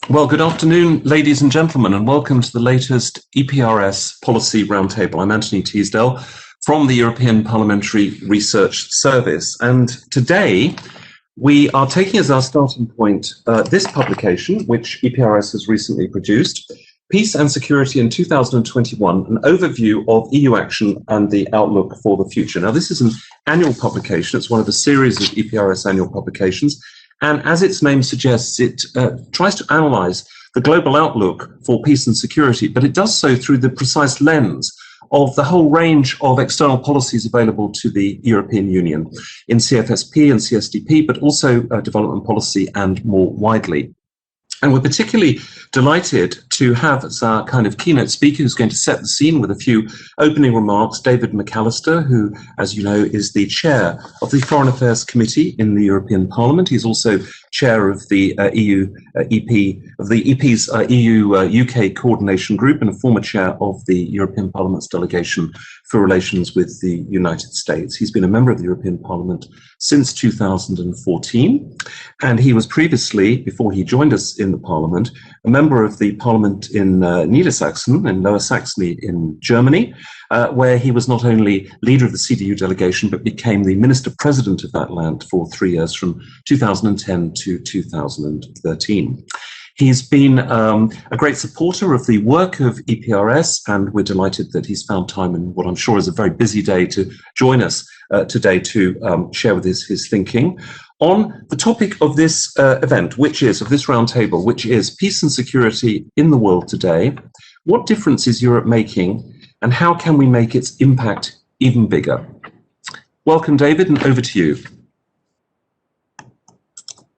Well, good afternoon, ladies and gentlemen, and welcome to the latest EPRS Policy Roundtable. I'm Anthony Teasdale from the European Parliamentary Research Service. And today we are taking as our starting point this publication, which EPRS has recently produced, Peace and Security in 2021, an overview of EU action and the outlook for the future. Now, this is an annual publication. It's one of a series of EPRS annual publications. And as its name suggests, it tries to analyze the global outlook for peace and security, but it does so through the precise lens of the whole range of external policies available to the European Union in CFSP and CSDP, but also development policy and more widely. And we're particularly delighted to have as our kind of keynote speaker who's going to set the scene with a few opening remarks, David McAllister, who, as you know, is the chair of the Foreign Affairs Committee in the European Parliament. He's also chair of the EP's EU-UK Coordination Group and a former chair of the European Parliament's delegation for relations with the United States. He's been a member of the European Parliament since 2014, and he was previously, before he joined us in the Parliament, a member of the Parliament in Niedersachsen, in Lower Saxony in Germany, where he was not only leader of the CDU delegation, but became the minister-president of that land for 3 years, from 2010 to 2013. He's been a great supporter of the work of EPRS, and we're delighted that he's found time in what I'm sure is a very busy day to join us today to share with us his thinking on the topic of this event, of this roundtable, which is peace and security in the world today. What difference is Europe making, and how can we make its impact even bigger? Welcome, David, and over to you.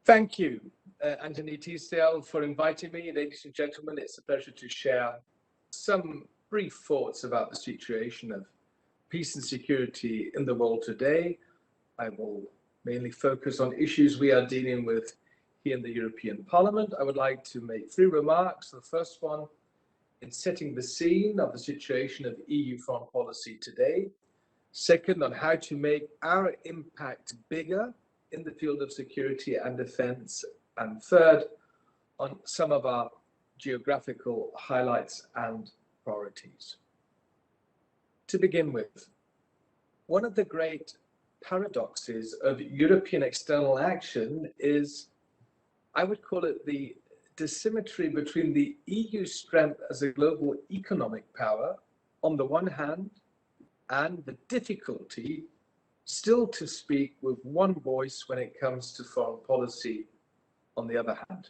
Thank you, Anthony Teasdale, for inviting me. Ladies and gentlemen, it's a pleasure to share some brief thoughts about the situation of peace and security in the world today. I will mainly focus on issues we are dealing with here in the European Parliament. I would like to make 3 remarks. The first one, in setting the scene of the situation of EU foreign policy today. Second, on how to make our impact bigger in the field of security and defense. And third, on some of our geographical highlights and priorities. To begin with, one of the great paradoxes of European external action is, I would call it, the dissymmetry between the EU's strength as a global economic power on the one hand, and the difficulty still to speak with one voice when it comes to foreign policy on the other hand.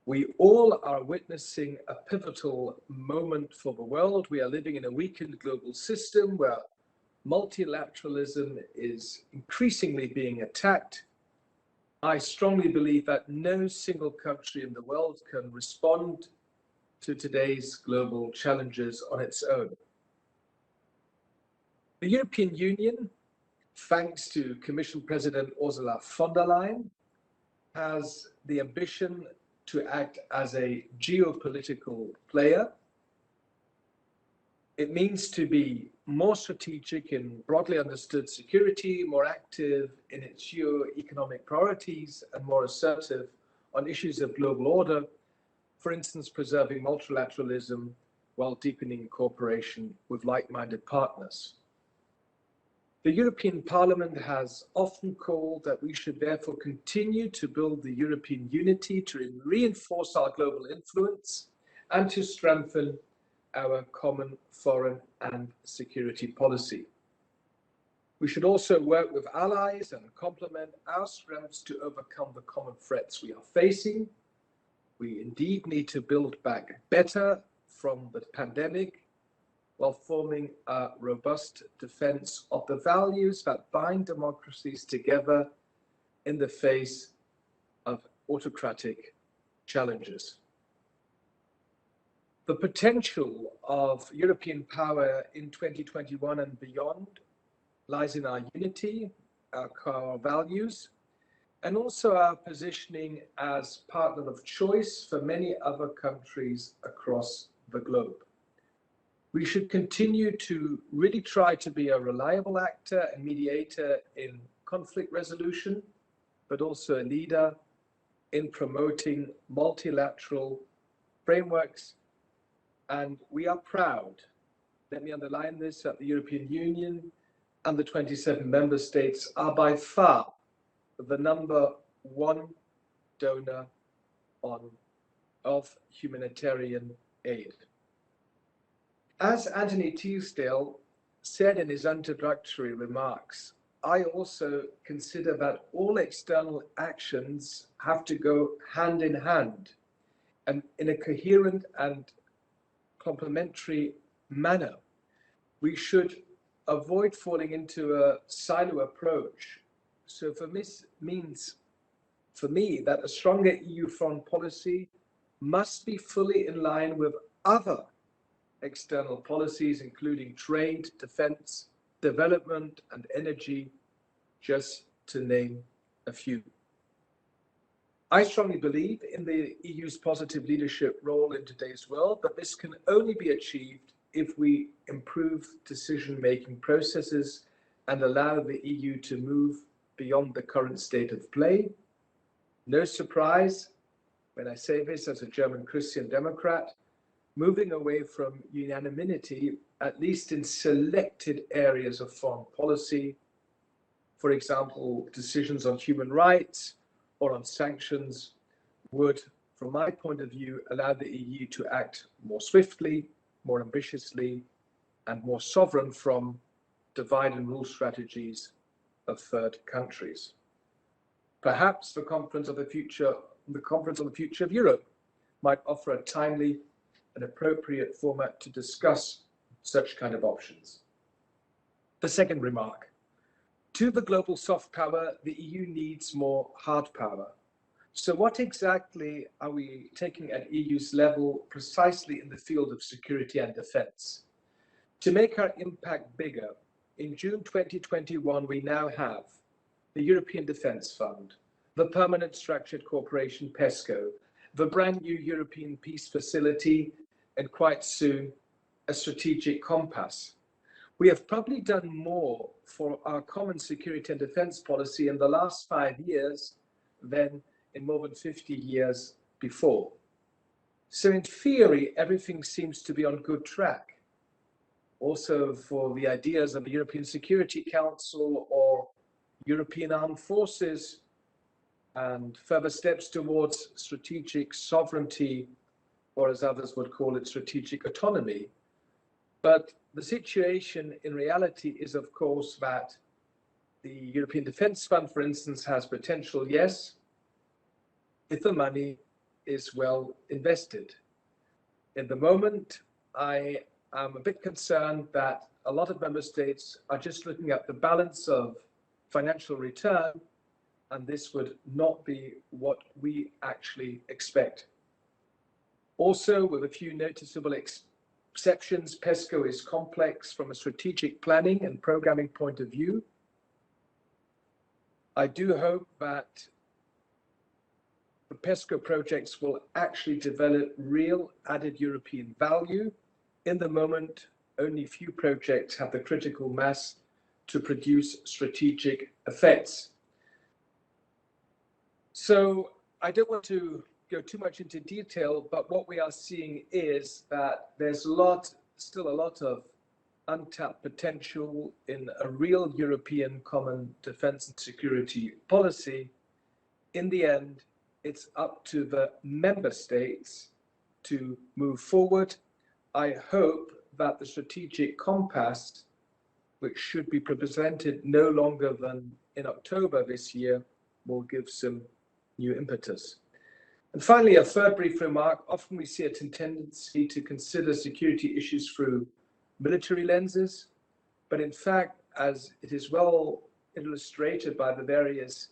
We all are witnessing a pivotal moment for the world. We are living in a weakened global system where multilateralism is increasingly being attacked. I strongly believe that no single country in the world can respond to today's global challenges on its own. The European Union, thanks to Commission President Ursula von der Leyen, has the ambition to act as a geopolitical player. It means to be more strategic in broadly understood security, more active in its geo-economic priorities, and more assertive on issues of global order, for instance, preserving multilateralism while deepening cooperation with like-minded partners. The European Parliament has often called that we should therefore continue to build the European unity, to reinforce our global influence, and to strengthen our common foreign and security policy. We should also work with allies and complement our strengths to overcome the common threats we are facing. We indeed need to build back better from the pandemic while forming a robust defense of the values that bind democracies together in the face of autocratic challenges. The potential of European power in 2021 and beyond lies in our unity, our core values, and also our positioning as partner of choice for many other countries across the globe. We should continue to really try to be a reliable actor and mediator in conflict resolution, but also a leader in promoting multilateral frameworks, and we are proud, let me underline this, that the European Union and the 27 member states are by far the number one donor of humanitarian aid. As Anthony Teasdale said in his introductory remarks, I also consider that all external actions have to go hand in hand and in a coherent and complementary manner. We should avoid falling into a silo approach. So for me that a stronger EU foreign policy must be fully in line with other external policies, including trade, defense, development, and energy, just to name a few. I strongly believe in the EU's positive leadership role in today's world, but this can only be achieved if we improve decision-making processes and allow the EU to move beyond the current state of play. No surprise when I say this as a German Christian Democrat, moving away from unanimity, at least in selected areas of foreign policy, for example, decisions on human rights or on sanctions, would, from my point of view, allow the EU to act more swiftly, more ambitiously, and more sovereign from divide and rule strategies of third countries. Perhaps the Conference on the Future of Europe might offer a timely and appropriate format to discuss such kind of options. The second remark, to the global soft power, the EU needs more hard power. So what exactly are we taking at EU's level precisely in the field of security and defense? To make our impact bigger, in June 2021, we now have the European Defence Fund, the Permanent Structured Cooperation PESCO, the brand new European Peace Facility, and quite soon, a strategic compass. We have probably done more for our common security and defense policy in the last 5 years than in more than 50 years before. So in theory, everything seems to be on good track. Also for the ideas of the European Security Council or European Armed Forces and further steps towards strategic sovereignty, or as others would call it, strategic autonomy. But the situation in reality is, of course, that the European Defence Fund, for instance, has potential, yes, if the money is well invested. In the moment, I am a bit concerned that a lot of member states are just looking at the balance of financial return, and this would not be what we actually expect. Also, with a few noticeable exceptions, PESCO is complex from a strategic planning and programming point of view. I do hope that the PESCO projects will actually develop real added European value. In the moment, only few projects have the critical mass to produce strategic effects. So I don't want to go too much into detail, but what we are seeing is that there's still a lot of untapped potential in a real European common defense and security policy. In the end, it's up to the member states to move forward. I hope that the strategic compass, which should be presented no longer than in October this year, will give some new impetus. And finally, a third brief remark. Often we see a tendency to consider security issues through military lenses, but in fact, as it is well illustrated by the various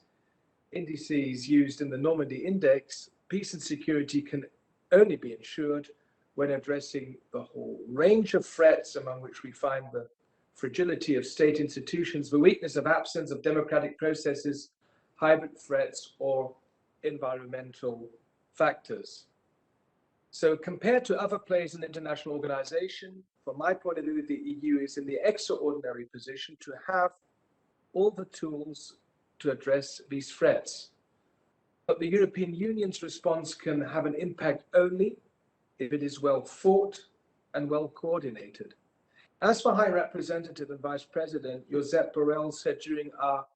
indices used in the Normandy Index, peace and security can only be ensured when addressing the whole range of threats, among which we find the fragility of state institutions, the weakness of absence of democratic processes, hybrid threats, or environmental factors. So compared to other players in the international organization, from my point of view, the EU is in the extraordinary position to have all the tools to address these threats. But the European Union's response can have an impact only if it is well thought and well coordinated. As for High Representative and Vice President, Josep Borrell said during our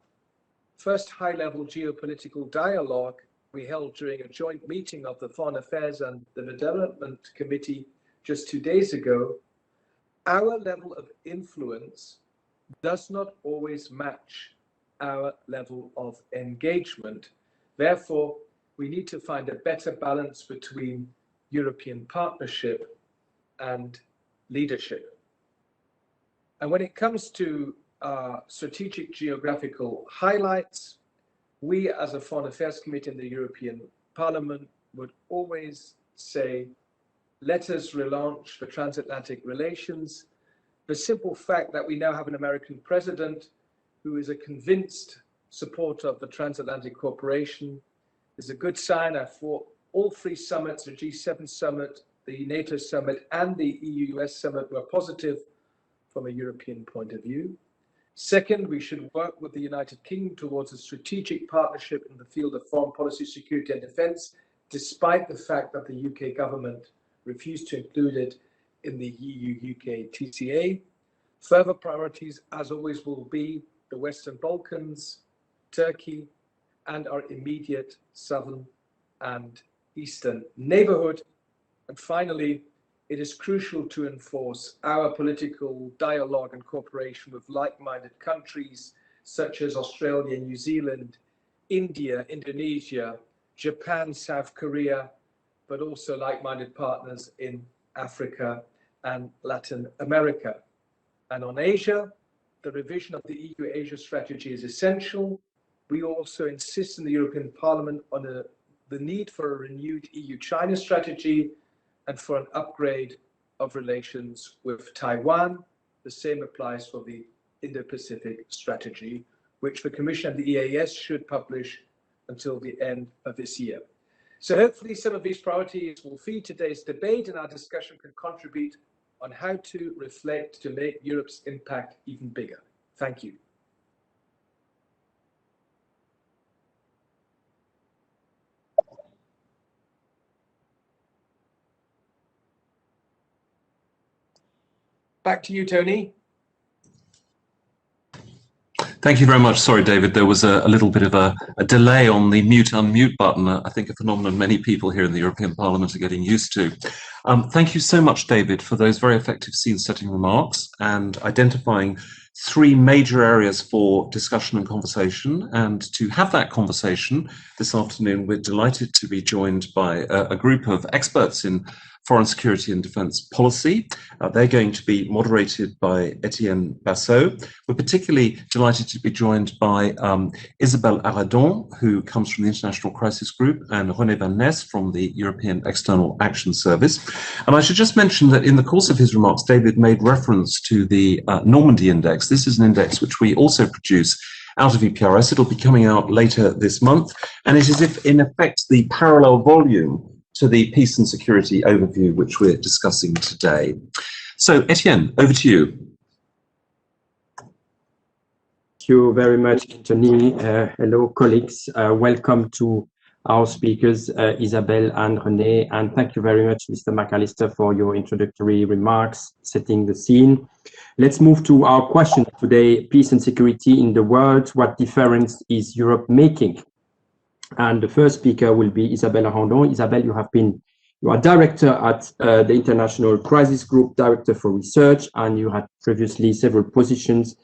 first high-level geopolitical dialogue we held during a joint meeting of the Foreign Affairs and the Development Committee just 2 days ago, our level of influence does not always match our level of engagement. Therefore, we need to find a better balance between European partnership and leadership. And when it comes to strategic geographical highlights, we as a Foreign Affairs Committee in the European Parliament would always say, let us relaunch the transatlantic relations. The simple fact that we now have an American president who is a convinced supporter of the transatlantic cooperation is a good sign. I thought all three summits, the G7 summit, the NATO summit, and the EU-US summit were positive from a European point of view. Second, we should work with the United Kingdom towards a strategic partnership in the field of foreign policy, security and defence, despite the fact that the UK government refused to include it in the EU-UK TCA. Further priorities, as always, will be the Western Balkans, Turkey, and our immediate southern and eastern neighbourhood. And finally, it is crucial to enforce our political dialogue and cooperation with like-minded countries such as Australia, New Zealand, India, Indonesia, Japan, South Korea, but also like-minded partners in Africa and Latin America. And on Asia, the revision of the EU-Asia strategy is essential. We also insist in the European Parliament on the need for a renewed EU-China strategy and for an upgrade of relations with Taiwan. The same applies for the Indo-Pacific strategy, which the Commission and the EEAS should publish until the end of this year. So hopefully some of these priorities will feed today's debate, and our discussion can contribute on how to reflect to make Europe's impact even bigger. Thank you. Back to you, Tony. Thank you very much. Sorry, David, there was a little bit of a delay on the mute-unmute button. I think a phenomenon many people here in the European Parliament are getting used to. Thank you so much, David, for those very effective scene-setting remarks and identifying three major areas for discussion and conversation. And to have that conversation this afternoon, we're delighted to be joined by a group of experts in foreign security and defence policy. They're going to be moderated by Etienne Bassot. We're particularly delighted to be joined by Isabelle ARRADON, who comes from the International Crisis Group, and René van Ness from the European External Action Service. And I should just mention that in the course of his remarks, David made reference to the Normandy Index. This is an index which we also produce out of EPRS. It'll be coming out later this month, and it is in effect the parallel volume to the peace and security overview which we're discussing today. So, Etienne, over to you. Thank you very much, Anthony. Hello, colleagues. Welcome to our speakers, Isabelle and René, and thank you very much, Mr. McAllister, for your introductory remarks, setting the scene. Let's move to our question today, peace and security in the world. What difference is Europe making? And the first speaker will be Isabelle ARRADON. Isabelle, you are director at the International Crisis Group, director for research, and you had previously several positions,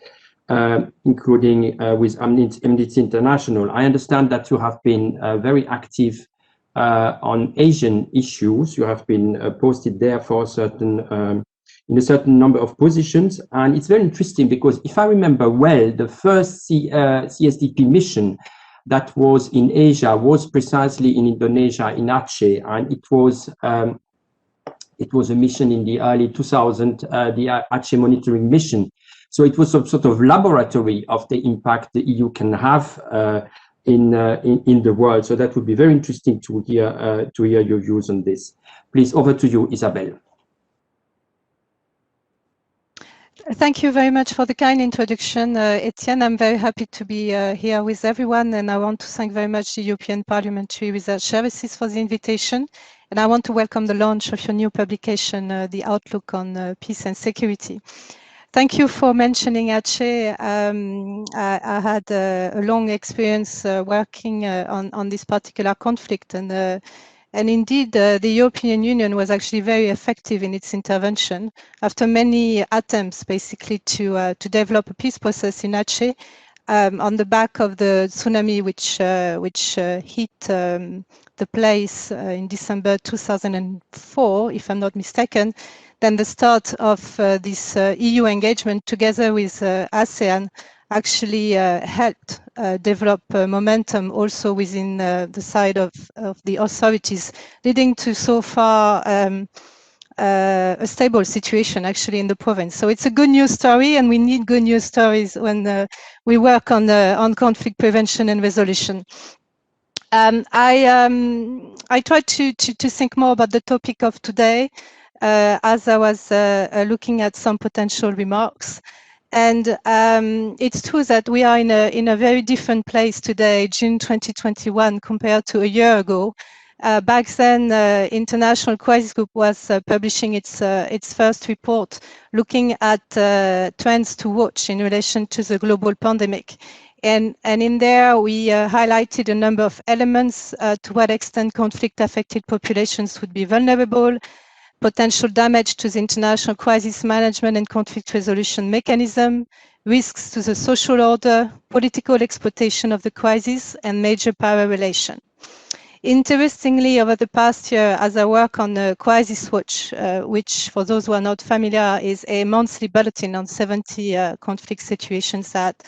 including with Amnesty International. I understand that you have been very active on Asian issues. You have been posted there for a certain in a certain number of positions, and it's very interesting because if I remember well, the first CSDP mission that was in Asia was precisely in Indonesia, in Aceh, and it was a mission in the early 2000s, the Aceh monitoring mission. So it was some sort of laboratory of the impact the EU can have in the world. So that would be very interesting to hear your views on this. Please, over to you, Isabelle. Thank you very much for the kind introduction, Etienne. I'm very happy to be here with everyone, and I want to thank very much the European Parliamentary Research Services for the invitation. And I want to welcome the launch of your new publication, The Outlook on Peace and Security. Thank you for mentioning Asle. I had a long experience working on this particular conflict, and indeed, the European Union was actually very effective in its intervention after many attempts, basically, to develop a peace process in Aceh on the back of the tsunami which hit the place in December 2004, if I'm not mistaken. Then the start of this EU engagement together with ASEAN actually helped develop momentum also within the side of the authorities, leading to so far a stable situation actually in the province. So it's a good news story, and we need good news stories when we work on conflict prevention and resolution. I tried to think more about the topic of today as I was looking at some potential remarks. And it's true that we are in a very different place today, June 2021, compared to a year ago. Back then, International Crisis Group was publishing its first report, looking at trends to watch in relation to the global pandemic. And in there, we highlighted a number of elements, to what extent conflict-affected populations would be vulnerable, potential damage to the international crisis management and conflict resolution mechanism, risks to the social order, political exploitation of the crisis, and major power relation. Interestingly, over the past year, as I work on Crisis Watch, which for those who are not familiar is a monthly bulletin on 70 conflict situations that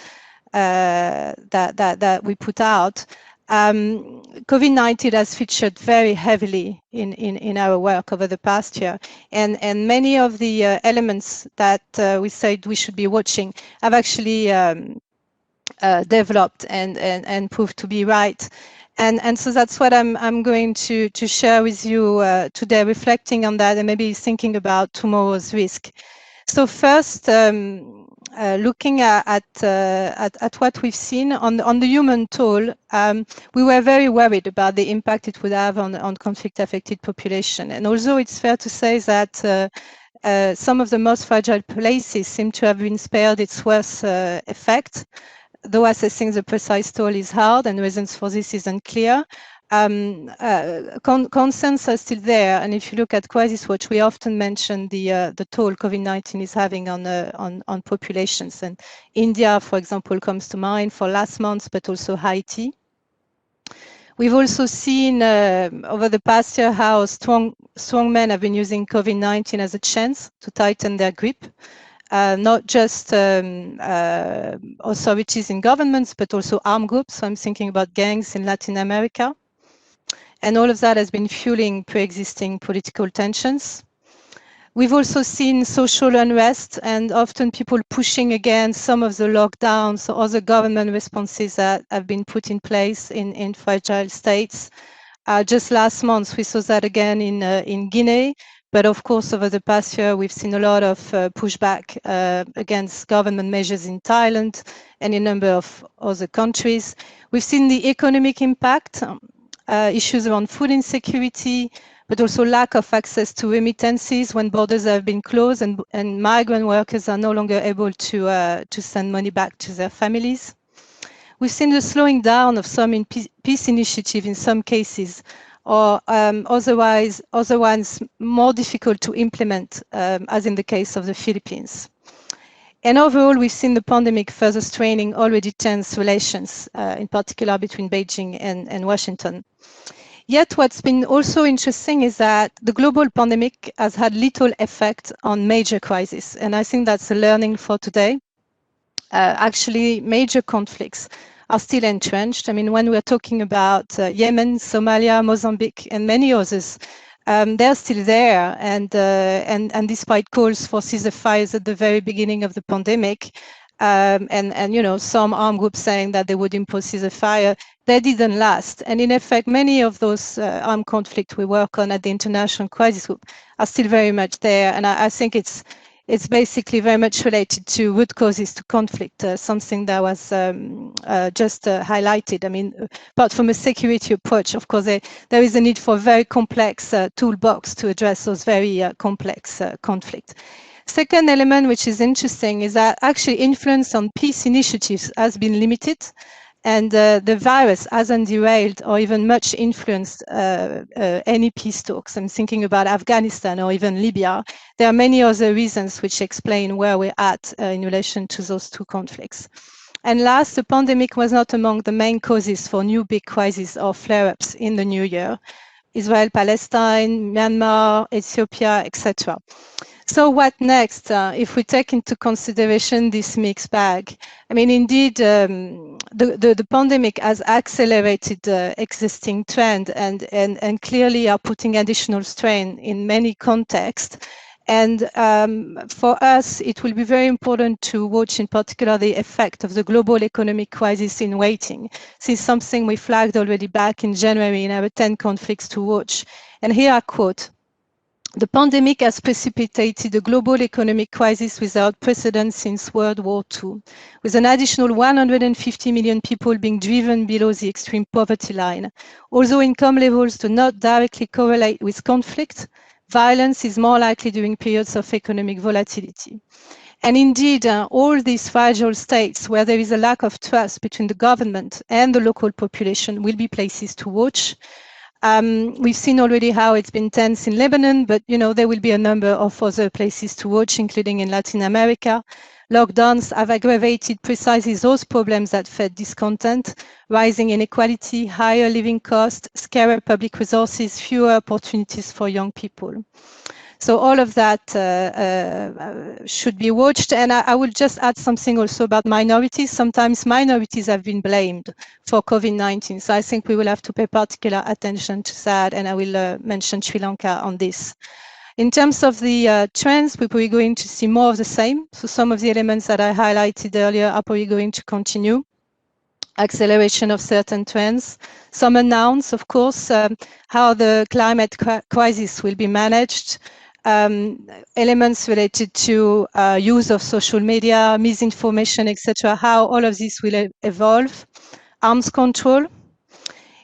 we put out, COVID-19 has featured very heavily in our work over the past year, and many of the elements that we said we should be watching have actually developed and proved to be right. And so that's what I'm going to share with you today, reflecting on that and maybe thinking about tomorrow's risk. So first, looking at what we've seen on the human toll, we were very worried about the impact it would have on conflict-affected population. And although it's fair to say that some of the most fragile places seem to have been spared its worst effect, though assessing the precise toll is hard and reasons for this is unclear, concerns are still there. And if you look at Crisis Watch, we often mention the toll COVID-19 is having on populations. And India, for example, comes to mind for last month, but also Haiti. We've also seen over the past year how strong men have been using COVID-19 as a chance to tighten their grip. Not just authorities in governments, but also armed groups. So I'm thinking about gangs in Latin America. And all of that has been fueling pre-existing political tensions. We've also seen social unrest and often people pushing against some of the lockdowns or other government responses that have been put in place in fragile states. Just last month, we saw that again in Guinea. But of course, over the past year, we've seen a lot of pushback against government measures in Thailand and in a number of other countries. We've seen the economic impact, issues around food insecurity, but also lack of access to remittances when borders have been closed and migrant workers are no longer able to send money back to their families. We've seen the slowing down of some peace initiatives in some cases, or otherwise more difficult to implement, as in the case of the Philippines. And overall, we've seen the pandemic further straining already tense relations, in particular between Beijing and Washington. Yet what's been also interesting is that the global pandemic has had little effect on major crises. And I think that's a learning for today. Actually, major conflicts are still entrenched. I mean, when we're talking about Yemen, Somalia, Mozambique, and many others, they're still there. And despite calls for ceasefires at the very beginning of the pandemic, and you know, some armed groups saying that they would impose ceasefire, they didn't last. And in effect, many of those armed conflicts we work on at the International Crisis Group are still very much there. And I think it's it's basically very much related to root causes to conflict, something that was just highlighted. I mean, apart from a security approach, of course, there is a need for a very complex toolbox to address those very complex conflicts. Second element, which is interesting, is that actually influence on peace initiatives has been limited, and the virus hasn't derailed or even much influenced any peace talks. I'm thinking about Afghanistan or even Libya. There are many other reasons which explain where we're at in relation to those two conflicts. And last, the pandemic was not among the main causes for new big crises or flare-ups in the new year. Israel, Palestine, Myanmar, Ethiopia, etc. So what next, if we take into consideration this mixed bag? I mean, indeed, the pandemic has accelerated the existing trend and clearly are putting additional strain in many contexts. And for us, it will be very important to watch in particular the effect of the global economic crisis in waiting. This is something we flagged already back in January in our 10 conflicts to watch. And here I quote, "The pandemic has precipitated a global economic crisis without precedent since World War II, with an additional 150 million people being driven below the extreme poverty line. Although income levels do not directly correlate with conflict, violence is more likely during periods of economic volatility." And indeed, all these fragile states where there is a lack of trust between the government and the local population will be places to watch. We've seen already how it's been tense in Lebanon, but there will be a number of other places to watch, including in Latin America. Lockdowns have aggravated precisely those problems that fed discontent: rising inequality, higher living costs, scarcer public resources, fewer opportunities for young people. So all of that should be watched. And I will just add something also about minorities. Sometimes minorities have been blamed for COVID-19. So I think we will have to pay particular attention to that. And I will mention Sri Lanka on this. In terms of the trends, we're probably going to see more of the same. So some of the elements that I highlighted earlier are probably going to continue. Acceleration of certain trends. Some announce, of course, how the climate crisis will be managed. Elements related to use of social media, misinformation, etc., how all of this will evolve. Arms control.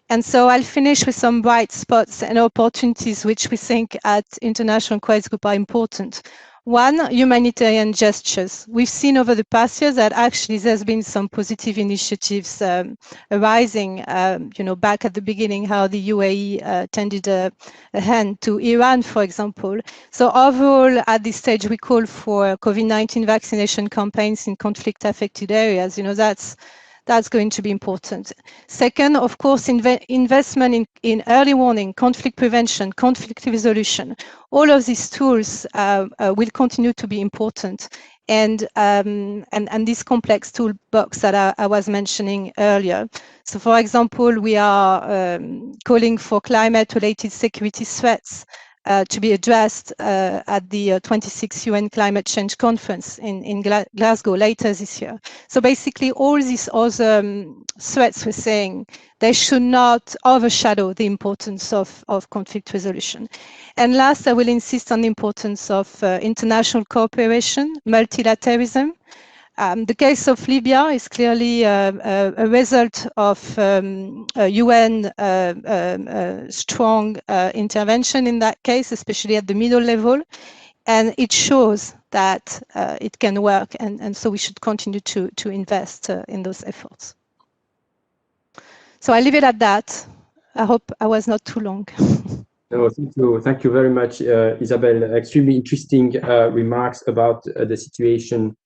And so I'll finish with some bright spots and opportunities which we think at International Crisis Group are important. One, humanitarian gestures. We've seen over the past years that actually there's been some positive initiatives arising, back at the beginning, how the UAE tended a hand to Iran, for example. So overall, at this stage, we call for COVID-19 vaccination campaigns in conflict-affected areas. That's going to be important. Second, of course, investment in early warning, conflict prevention, conflict resolution. All of these tools will continue to be important. And this complex toolbox that I was mentioning earlier. So, for example, we are calling for climate-related security threats to be addressed at the 26th UN Climate Change Conference in Glasgow later this year. So basically, all these other threats we're saying, they should not overshadow the importance of conflict resolution. And last, I will insist on the importance of international cooperation, multilateralism. The case of Libya is clearly a result of UN strong intervention in that case, especially at the middle level, and it shows that it can work, and so we should continue to invest in those efforts. So I leave it at that. I hope I was not too long. No, thank you very much, Isabelle. Extremely interesting remarks about the situation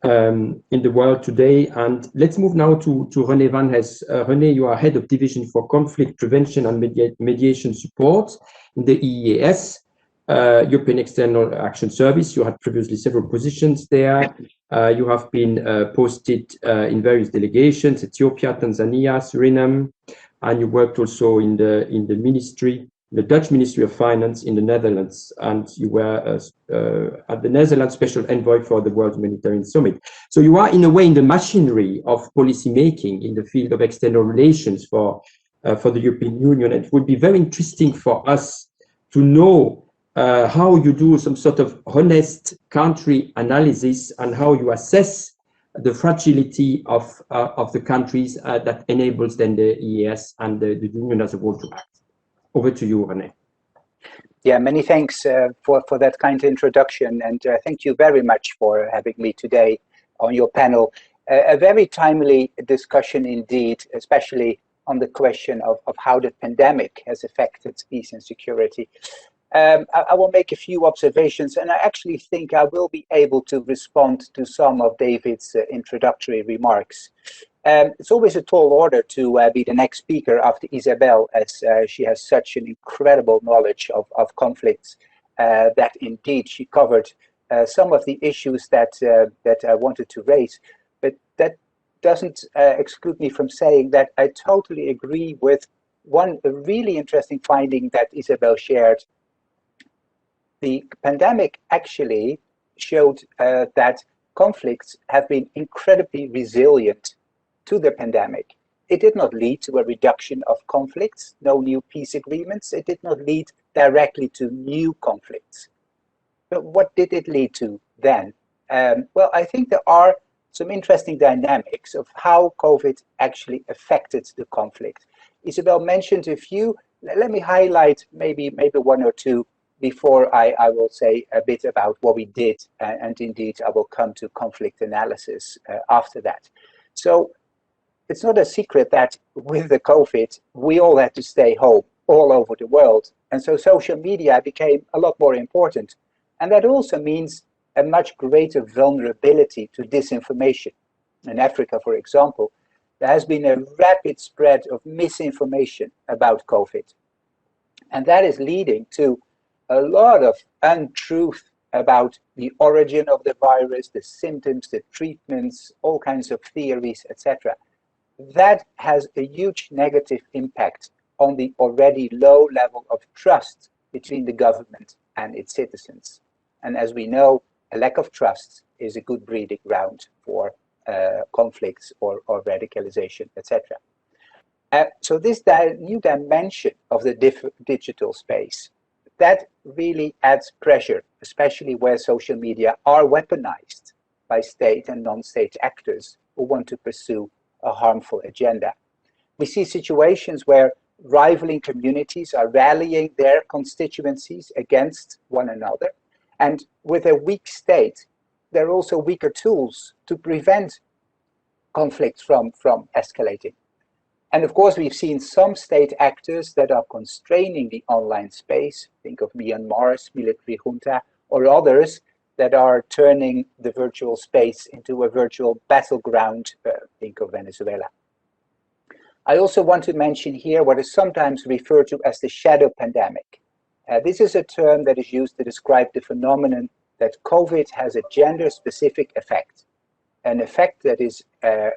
in the world today. And let's move now to René Van Hes. René, you are head of division for conflict prevention and mediation support in the EEAS, European External Action Service. You had previously several positions there. You have been posted in various delegations, Ethiopia, Tanzania, Suriname, and you worked also in the ministry, the Dutch Ministry of Finance in the Netherlands, and you were at the Netherlands Special Envoy for the World Humanitarian Summit. So you are in a way in the machinery of policy making in the field of external relations for the European Union. It would be very interesting for us to know how you do some sort of honest country analysis and how you assess the fragility of the countries that enables then the EEAS and the Union as a whole to act. Over to you, René. Yeah, many thanks for that kind introduction, and thank you very much for having me today on your panel. A very timely discussion indeed, especially on the question of how the pandemic has affected peace and security. I will make a few observations, and I actually think I will be able to respond to some of David's introductory remarks. It's always a tall order to be the next speaker after Isabelle, as she has such an incredible knowledge of conflicts that indeed she covered some of the issues that I wanted to raise. But that doesn't exclude me from saying that I totally agree with one really interesting finding that Isabelle shared. The pandemic actually showed that conflicts have been incredibly resilient to the pandemic. It did not lead to a reduction of conflicts, no new peace agreements. It did not lead directly to new conflicts. But what did it lead to then? Well, I think there are some interesting dynamics of how COVID actually affected the conflict. Isabelle mentioned a few. Let me highlight maybe one or two before I will say a bit about what we did, and indeed I will come to conflict analysis after that. So it's not a secret that with the COVID, we all had to stay home all over the world. And so social media became a lot more important. And that also means a much greater vulnerability to disinformation. In Africa, for example, there has been a rapid spread of misinformation about COVID. And that is leading to a lot of untruth about the origin of the virus, the symptoms, the treatments, all kinds of theories, etc. That has a huge negative impact on the already low level of trust between the government and its citizens. And as we know, a lack of trust is a good breeding ground for conflicts or radicalization, etc. So this new dimension of the digital space, that really adds pressure, especially where social media are weaponized by state and non-state actors who want to pursue a harmful agenda. We see situations where rivaling communities are rallying their constituencies against one another. And with a weak state, there are also weaker tools to prevent conflicts from escalating. And of course, we've seen some state actors that are constraining the online space. Think of Myanmar's military junta, or others that are turning the virtual space into a virtual battleground. Think of Venezuela. I also want to mention here what is sometimes referred to as the shadow pandemic. This is a term that is used to describe the phenomenon that COVID has a gender-specific effect, an effect that is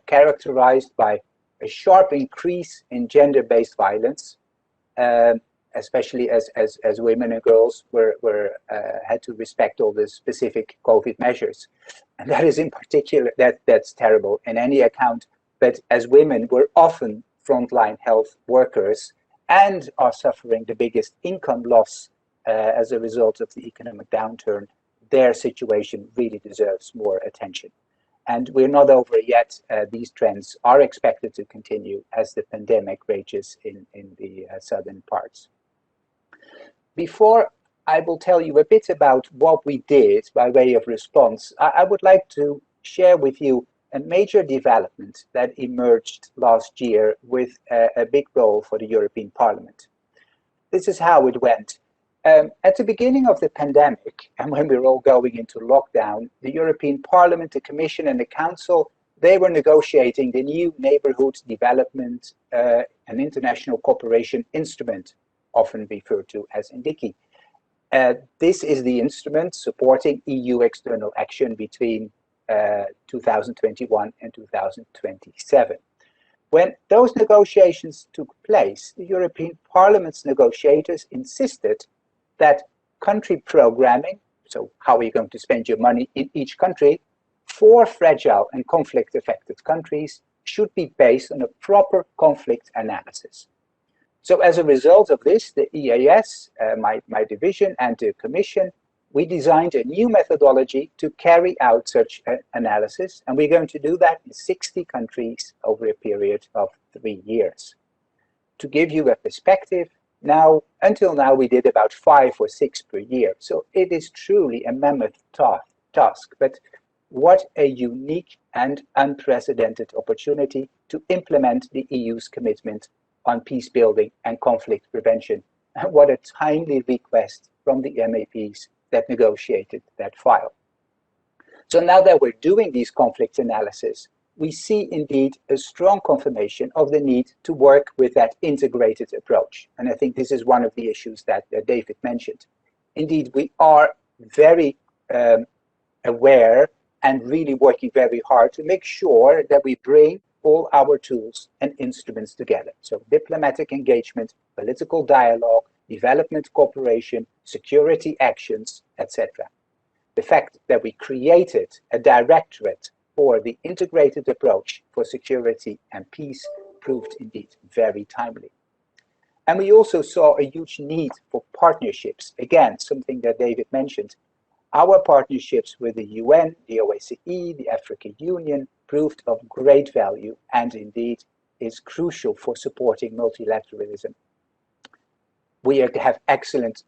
characterized by a sharp increase in gender-based violence, especially as women and girls had to respect all the specific COVID measures. And that is in particular, that's terrible in any account, but as women, we're often frontline health workers and are suffering the biggest income loss as a result of the economic downturn. Their situation really deserves more attention. And we're not over yet. These trends are expected to continue as the pandemic rages in the southern parts. Before I will tell you a bit about what we did by way of response, I would like to share with you a major development that emerged last year with a big role for the European Parliament. This is how it went. At the beginning of the pandemic, and when we were all going into lockdown, the European Parliament, the Commission and the Council, they were negotiating the new Neighbourhood Development and International Cooperation Instrument, often referred to as NDICI. This is the instrument supporting EU external action between 2021 and 2027. When those negotiations took place, the European Parliament's negotiators insisted that country programming, so how are you going to spend your money in each country, for fragile and conflict-affected countries should be based on a proper conflict analysis. So as a result of this, the EEAS, my division, and the Commission, we designed a new methodology to carry out such analysis, and we're going to do that in 60 countries over a period of 3 years. To give you a perspective, until now we did about 5 or 6 per year, so it is truly a mammoth task, but what a unique and unprecedented opportunity to implement the EU's commitment on peace building and conflict prevention. And what a timely request from the MEPs that negotiated that file. So now that we're doing these conflict analysis, we see indeed a strong confirmation of the need to work with that integrated approach. And I think this is one of the issues that David mentioned. Indeed, we are very aware and really working very hard to make sure that we bring all our tools and instruments together. So diplomatic engagement, political dialogue, development cooperation, security actions, etc. The fact that we created a directorate for the integrated approach for security and peace proved indeed very timely. And we also saw a huge need for partnerships. Again, something that David mentioned. Our partnerships with the UN, the OSCE, the African Union proved of great value and indeed is crucial for supporting multilateralism. We have excellent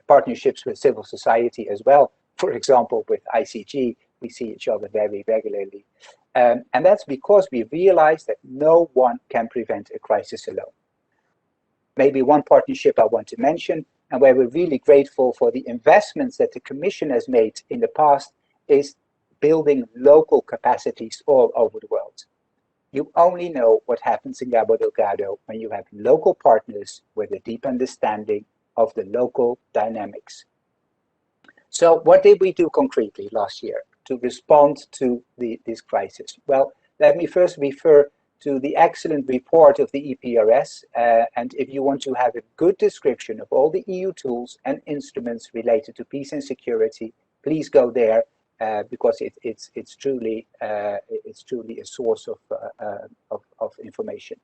partnerships with civil society as well. For example, with ICG, we see each other very regularly. And that's because we realize that no one can prevent a crisis alone. Maybe one partnership I want to mention, and where we're really grateful for the investments that the Commission has made in the past, is building local capacities all over the world. You only know what happens in Cabo Delgado when you have local partners with a deep understanding of the local dynamics. So what did we do concretely last year to respond to this crisis? Well, let me first refer to the excellent report of the EPRS, and if you want to have a good description of all the EU tools and instruments related to peace and security, please go there, because it's truly a source of information.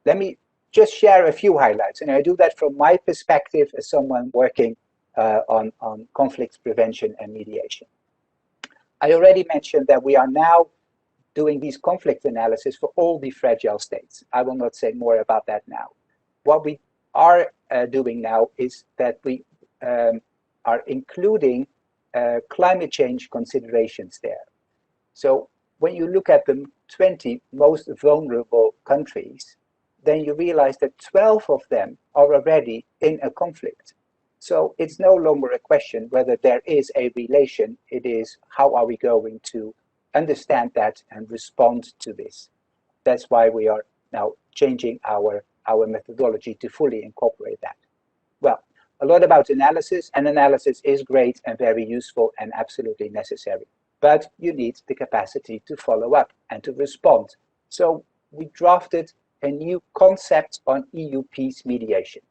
Let me just share a few highlights, and I do that from my perspective as someone working on conflict prevention and mediation. I already mentioned that we are now doing these conflict analysis for all the fragile states. I will not say more about that now. What we are doing now is that we are including climate change considerations there. So when you look at the 20 most vulnerable countries, then you realize that 12 of them are already in a conflict. So it's no longer a question whether there is a relation, it is how are we going to understand that and respond to this. That's why we are now changing our methodology to fully incorporate that. Well, a lot about analysis, and analysis is great and very useful and absolutely necessary. But you need the capacity to follow up and to respond. So we drafted a new concept on EU peace mediation.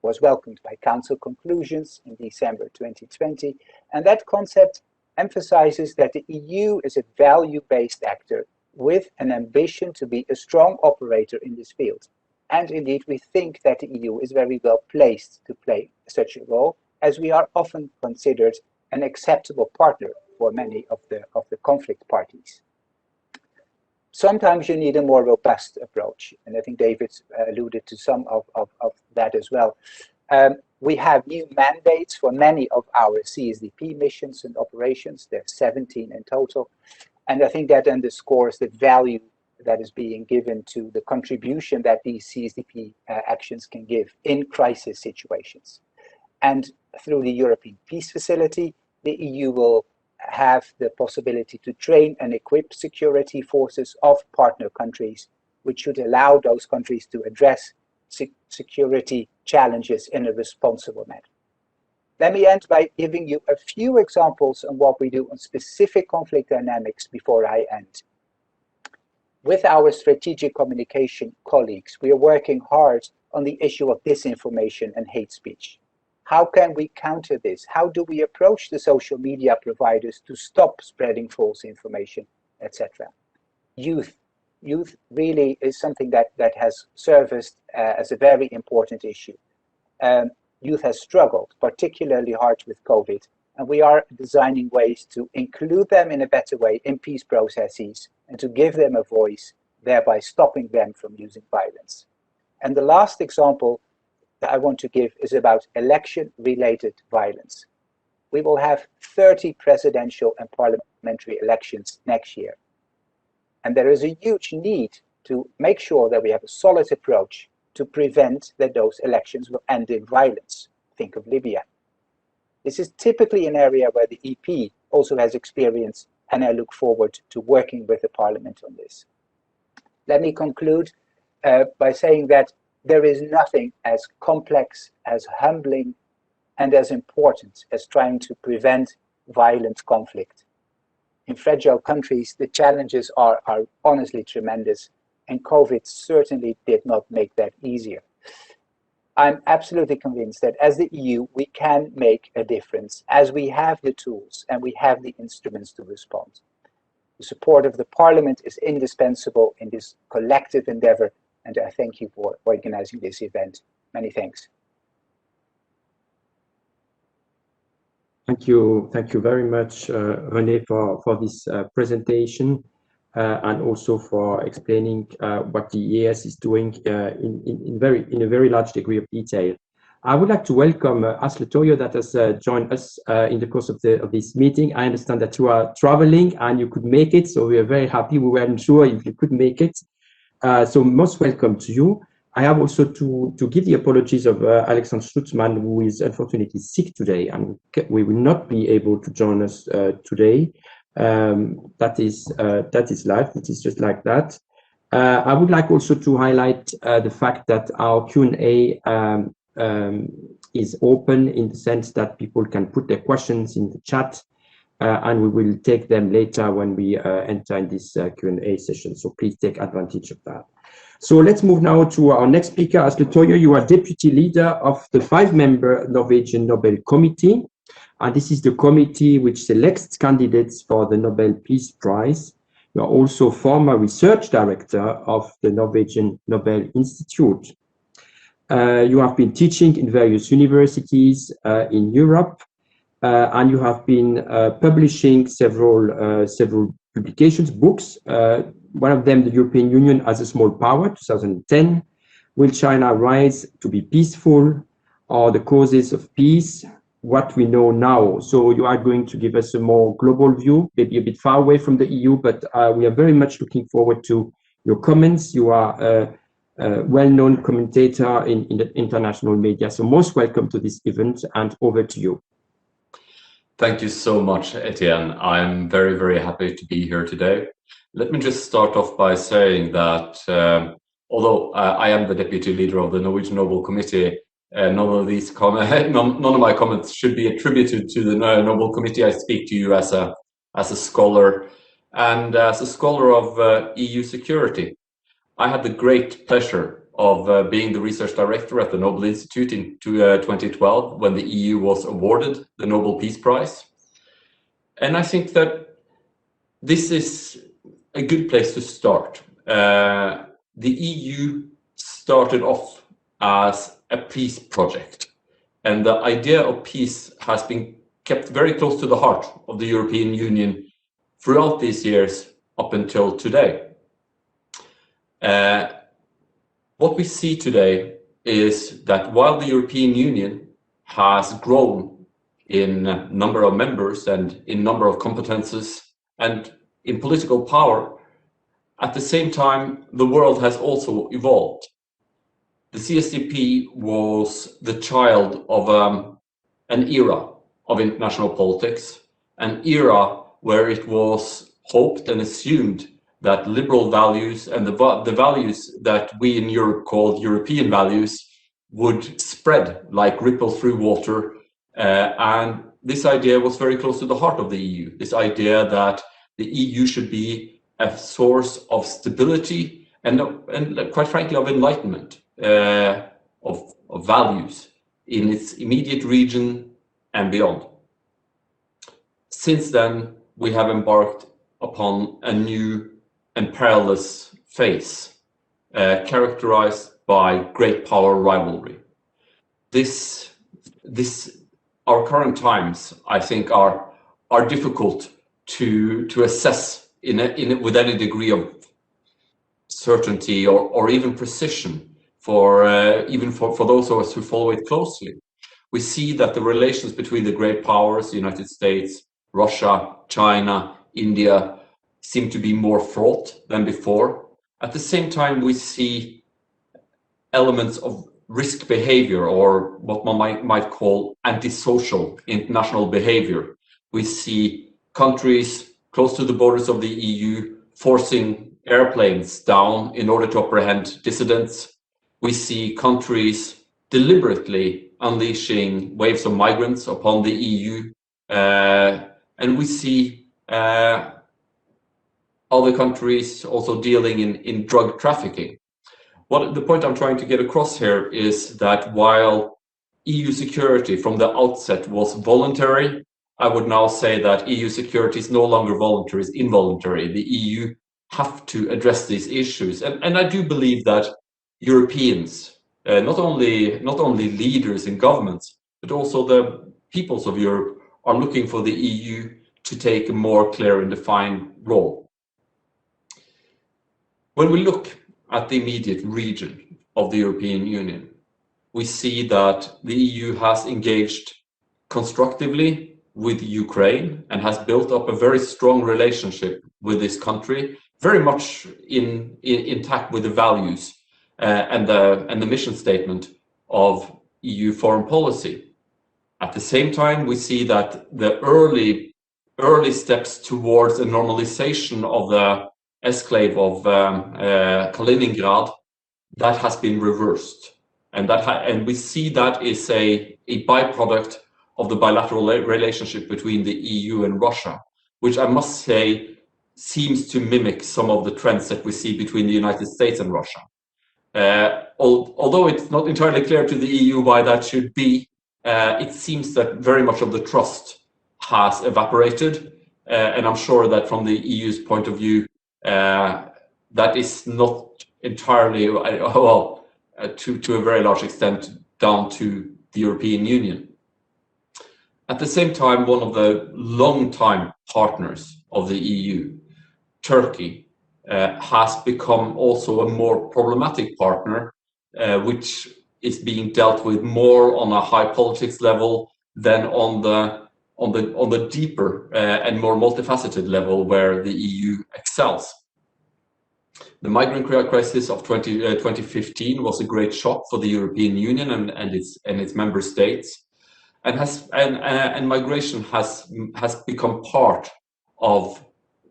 It was welcomed by Council conclusions in December 2020, and that concept emphasizes that the EU is a value-based actor with an ambition to be a strong operator in this field. And indeed, we think that the EU is very well placed to play such a role, as we are often considered an acceptable partner for many of the conflict parties. Sometimes you need a more robust approach, and I think David alluded to some of that as well. We have new mandates for many of our CSDP missions and operations. There are 17 in total. And I think that underscores the value that is being given to the contribution that these CSDP actions can give in crisis situations. And through the European Peace Facility, the EU will have the possibility to train and equip security forces of partner countries, which should allow those countries to address security challenges in a responsible manner. Let me end by giving you a few examples on what we do on specific conflict dynamics before I end. With our strategic communication colleagues, we are working hard on the issue of disinformation and hate speech. How can we counter this? How do we approach the social media providers to stop spreading false information, etc.? Youth. youth really is something that has surfaced as a very important issue. Youth has struggled particularly hard with COVID, and we are designing ways to include them in a better way in peace processes and to give them a voice, thereby stopping them from using violence. And the last example that I want to give is about election-related violence. We will have 30 presidential and parliamentary elections next year. And there is a huge need to make sure that we have a solid approach to prevent that those elections will end in violence. Think of Libya. This is typically an area where the EP also has experience, and I look forward to working with the Parliament on this. Let me conclude by saying that there is nothing as complex, as humbling, and as important as trying to prevent violent conflict. In fragile countries, the challenges are honestly tremendous, and COVID certainly did not make that easier. I'm absolutely convinced that as the EU, we can make a difference, as we have the tools and we have the instruments to respond. The support of the Parliament is indispensable in this collective endeavor, and I thank you for organizing this event. Many thanks. Thank you very much, René, for this presentation and also for explaining what the EEAS is doing in a very large degree of detail. I would like to welcome Asle that has joined us in the course of this meeting. I understand that you are traveling and you could make it, so we are very happy. We weren't sure if you could make it. So most welcome to you. I have also to give the apologies of Alexander Stutzman, who is unfortunately sick today, and we will not be able to join us today. That is life. It is just like that. I would like also to highlight the fact that our Q&A is open in the sense that people can put their questions in the chat, and we will take them later when we enter in this Q&A session. So please take advantage of that. So let's move now to our next speaker, Asle. You are deputy leader of the 5-member Norwegian Nobel Committee. And this is the committee which selects candidates for the Nobel Peace Prize. You are also former research director of the Norwegian Nobel Institute. You have been teaching in various universities in Europe, and you have been publishing several publications, books. One of them, The European Union as a Small Power, 2010, Will China Rise to be Peaceful, or The Causes of Peace, What We Know Now. So you are going to give us a more global view, maybe a bit far away from the EU, but we are very much looking forward to your comments. You are a well-known commentator in the international media, so most welcome to this event, and over to you. Thank you so much, Etienne. I'm very, very happy to be here today. Let me just start off by saying that although I am the deputy leader of the Norwegian Nobel Committee, none of my comments should be attributed to the Nobel Committee. I speak to you as a scholar and as a scholar of EU security. I had the great pleasure of being the research director at the Nobel Institute in 2012 when the EU was awarded the Nobel Peace Prize. And I think that this is a good place to start. The EU started off as a peace project, and the idea of peace has been kept very close to the heart of the European Union throughout these years up until today. What we see today is that while the European Union has grown in number of members and in number of competences and in political power, at the same time, the world has also evolved. The CSDP was the child of an era of international politics, an era where it was hoped and assumed that liberal values and the values that we in Europe called European values would spread like ripples through water. And this idea was very close to the heart of the EU, this idea that the EU should be a source of stability and quite frankly, of enlightenment, of values in its immediate region and beyond. Since then, we have embarked upon a new and perilous phase characterized by great power rivalry. Our current times, I think, are difficult to assess with any degree of certainty or even precision even for those of us who follow it closely. We see that the relations between the great powers, the United States, Russia, China, India, seem to be more fraught than before. At the same time, we see elements of risk behavior, or what one might call antisocial international behavior. We see countries close to the borders of the EU forcing airplanes down in order to apprehend dissidents. We see countries deliberately unleashing waves of migrants upon the EU, and we see other countries also dealing in drug trafficking. The point I'm trying to get across here is that while EU security from the outset was voluntary, I would now say that EU security is no longer voluntary, it's involuntary. The EU have to address these issues. And I do believe that Europeans, not only leaders in governments, but also the peoples of Europe are looking for the EU to take a more clear and defined role. When we look at the immediate region of the European Union, we see that the EU has engaged constructively with Ukraine and has built up a very strong relationship with this country, very much intact with the values and the mission statement of EU foreign policy. At the same time, we see that the early steps towards a normalization of the exclave of Kaliningrad, that has been reversed, and we see that is a byproduct of the bilateral relationship between the EU and Russia, which I must say seems to mimic some of the trends that we see between the United States and Russia. Although it's not entirely clear to the EU why that should be, it seems that very much of the trust has evaporated, and I'm sure that from the EU's point of view, that is not entirely, to a very large extent, down to the European Union. At the same time, one of the long-time partners of the EU, Turkey, has become also a more problematic partner, which is being dealt with more on a high politics level than on the deeper and more multifaceted level where the EU excels. The migrant crisis of 2015 was a great shock for the European Union and its member states, and migration has become part of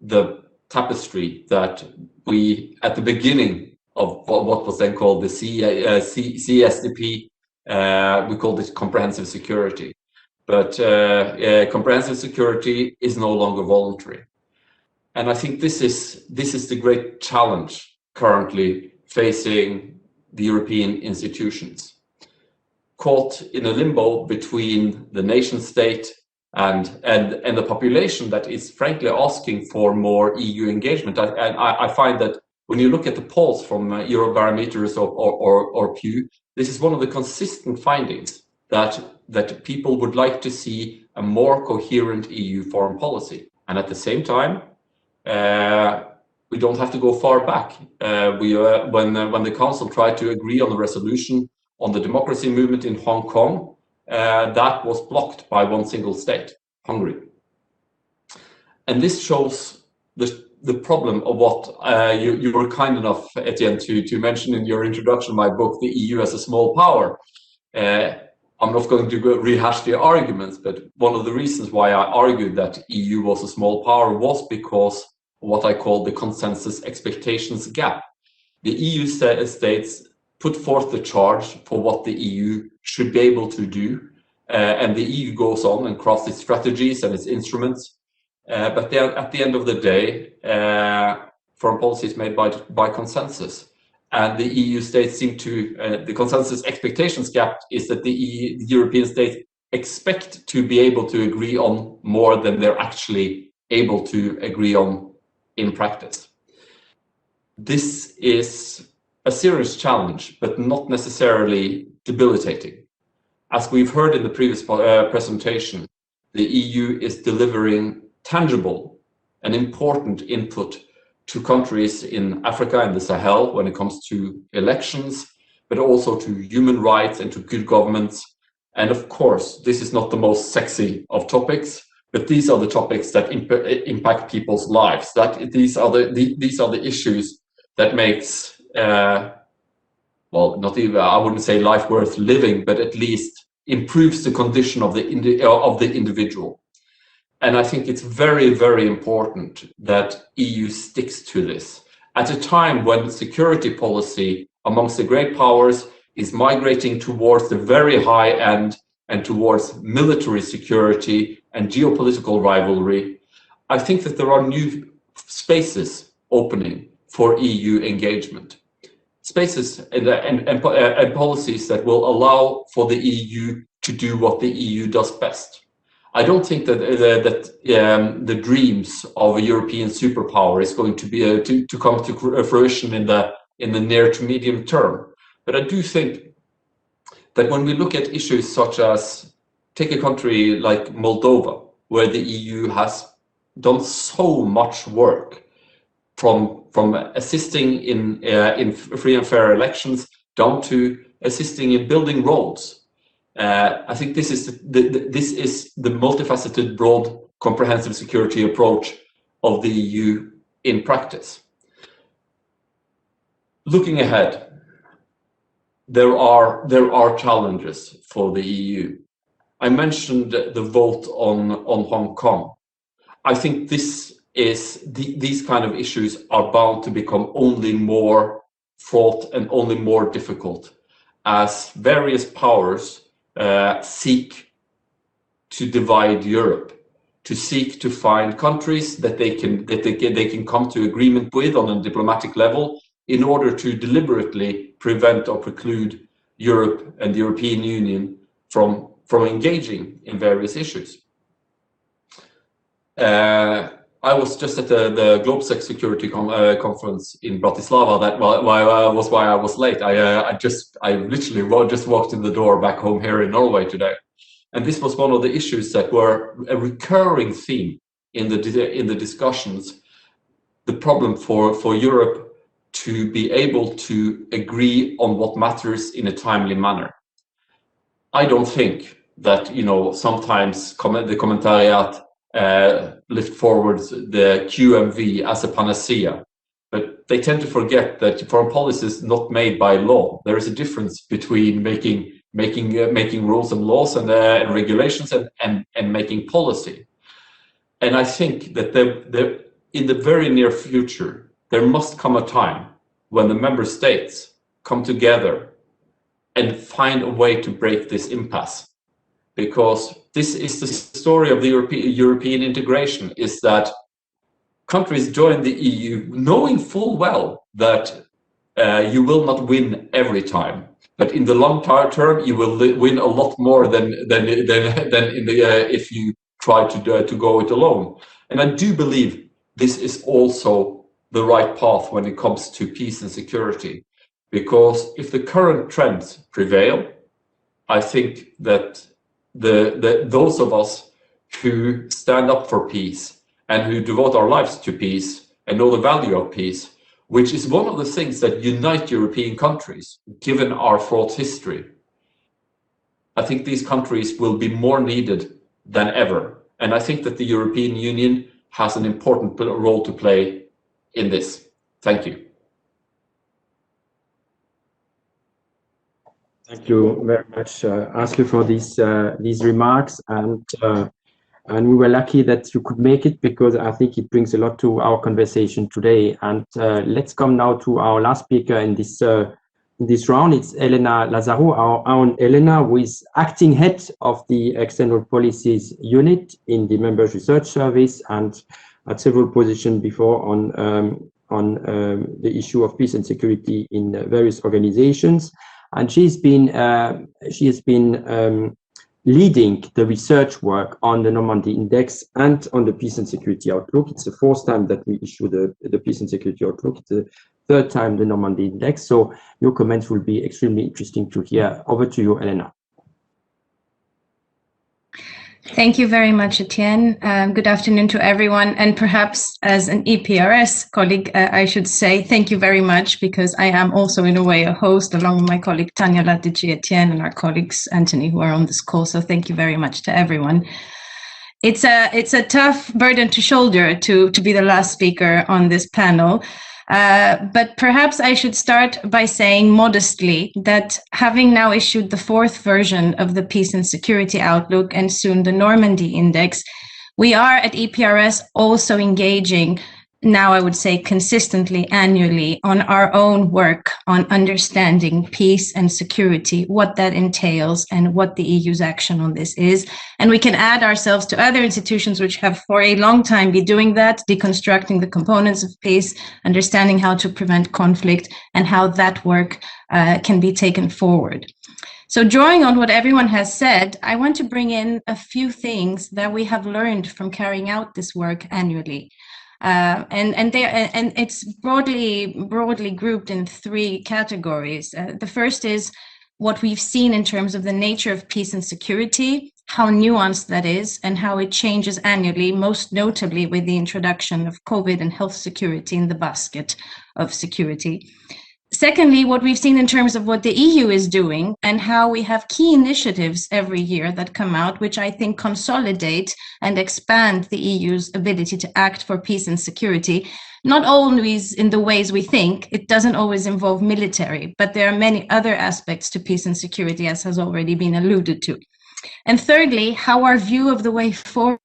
the tapestry that we, at the beginning of what was then called the CSDP, we called it comprehensive security. But comprehensive security is no longer voluntary. And I think this is the great challenge currently facing the European institutions. Caught in a limbo between the nation state and the population that is frankly asking for more EU engagement. I find that when you look at the polls from Eurobarometers or Pew, this is one of the consistent findings that people would like to see a more coherent EU foreign policy. And at the same time, we don't have to go far back. When the Council tried to agree on the resolution on the democracy movement in Hong Kong, that was blocked by one single state, Hungary. And this shows the problem of what you were kind enough, Etienne, to mention in your introduction of my book, The EU as a Small Power. I'm not going to rehash the arguments, but one of the reasons why I argued that EU was a small power was because of what I call the consensus expectations gap. The EU states put forth the charge for what the EU should be able to do, and the EU goes on and crafts its strategies and its instruments. But at the end of the day, foreign policy is made by consensus. And the EU states seem to, the consensus expectations gap is that the European states expect to be able to agree on more than they're actually able to agree on in practice. this is a serious challenge, but not necessarily debilitating. As we've heard in the previous presentation, the EU is delivering tangible and important input to countries in Africa and the Sahel when it comes to elections, but also to human rights and to good governance. And of course, this is not the most sexy of topics, but these are the topics that impact people's lives. These are the issues that makes, well, not even, I wouldn't say life worth living, but at least improves the condition of the individual. And I think it's very, very important that EU sticks to this. At a time when security policy amongst the great powers is migrating towards the very high end and towards military security and geopolitical rivalry, I think that there are new spaces opening for EU engagement. Spaces and policies that will allow for the EU to do what the EU does best. I don't think that the dreams of a European superpower is going to be to come to fruition in the near to medium term. But I do think that when we look at issues such as, take a country like Moldova, where the EU has done so much work, from assisting in free and fair elections down to assisting in building roads. I think this is the multifaceted, broad, comprehensive security approach of the EU in practice. Looking ahead, there are challenges for the EU. I mentioned the vote on Hong Kong. I think these kind of issues are bound to become only more fraught and only more difficult as various powers seek to divide Europe, to seek to find countries that they can come to agreement with on a diplomatic level in order to deliberately prevent or preclude Europe and the European Union from engaging in various issues. I was just at the GlobeSec security conference in Bratislava. That why I was late. I literally just walked in the door back home here in Norway today, and this was one of the issues that were a recurring theme in the discussions. The problem for Europe to be able to agree on what matters in a timely manner. I don't think that sometimes the commentariat lift forward the QMV as a panacea, but they tend to forget that foreign policy is not made by law. There is a difference between making rules and laws and regulations and making policy. And I think that in the very near future, there must come a time when the member states come together and find a way to break this impasse. Because this is the story of the European integration, is that countries join the EU knowing full well that you will not win every time, but in the long term you will win a lot more than if you try to go it alone. And I do believe this is also the right path when it comes to peace and security, because if the current trends prevail, I think that those of us who stand up for peace and who devote our lives to peace and know the value of peace, which is one of the things that unite European countries, given our fraught history, I think these countries will be more needed than ever. And I think that the European Union has an important role to play in this. Thank you. Thank you very much, Asle, for these remarks, and we were lucky that you could make it, because I think it brings a lot to our conversation today. And let's come now to our last speaker in this round. It's Elena LAZAROU, our own Elena, who is acting head of the External Policies Unit in the Members Research Service, and had several positions before on the issue of peace and security in various organizations. And she has been leading the research work on the Normandy Index and on the Peace and Security Outlook. It's the fourth time that we issue the Peace and Security Outlook. It's the third time the Normandy Index. So your comments will be extremely interesting to hear. Over to you, Elena. Thank you very much, Etienne. Good afternoon to everyone. And perhaps as an EPRS colleague, I should say thank you very much, because I am also in a way a host along with my colleague Tanya Latici, Etienne, and our colleagues Anthony, who are on this call. So thank you very much to everyone. It's a tough burden to shoulder to be the last speaker on this panel. But perhaps I should start by saying modestly that having now issued the 4th version of the Peace and Security Outlook and soon the Normandy Index, we are at EPRS also engaging now, I would say, consistently annually on our own work on understanding peace and security, what that entails and what the EU's action on this is. And we can add ourselves to other institutions which have for a long time been doing that, deconstructing the components of peace, understanding how to prevent conflict and how that work can be taken forward. So drawing on what everyone has said, I want to bring in a few things that we have learned from carrying out this work annually. And it's broadly grouped in 3 categories. The first is what we've seen in terms of the nature of peace and security, how nuanced that is, and how it changes annually, most notably with the introduction of COVID and health security in the basket of security. Secondly, what we've seen in terms of what the EU is doing and how we have key initiatives every year that come out, which I think consolidate and expand the EU's ability to act for peace and security, not always in the ways we think. It doesn't always involve military, but there are many other aspects to peace and security, as has already been alluded to. And thirdly, how our view of the way forward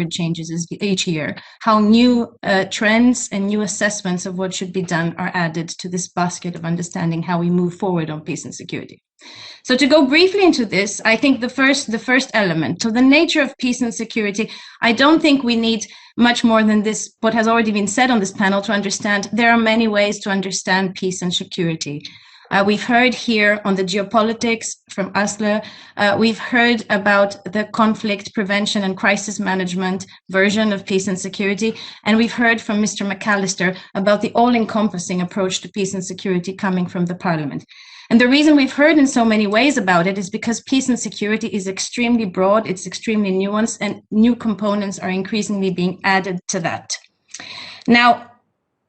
changes each year, how new trends and new assessments of what should be done are added to this basket of understanding how we move forward on peace and security. So to go briefly into this, I think the first element, so the nature of peace and security, I don't think we need much more than this, what has already been said on this panel, to understand there are many ways to understand peace and security. We've heard here on the geopolitics from Asle. We've heard about the conflict prevention and crisis management version of peace and security. And we've heard from Mr. McAllister about the all-encompassing approach to peace and security coming from the Parliament. And the reason we've heard in so many ways about it is because peace and security is extremely broad, it's extremely nuanced, and new components are increasingly being added to that. Now,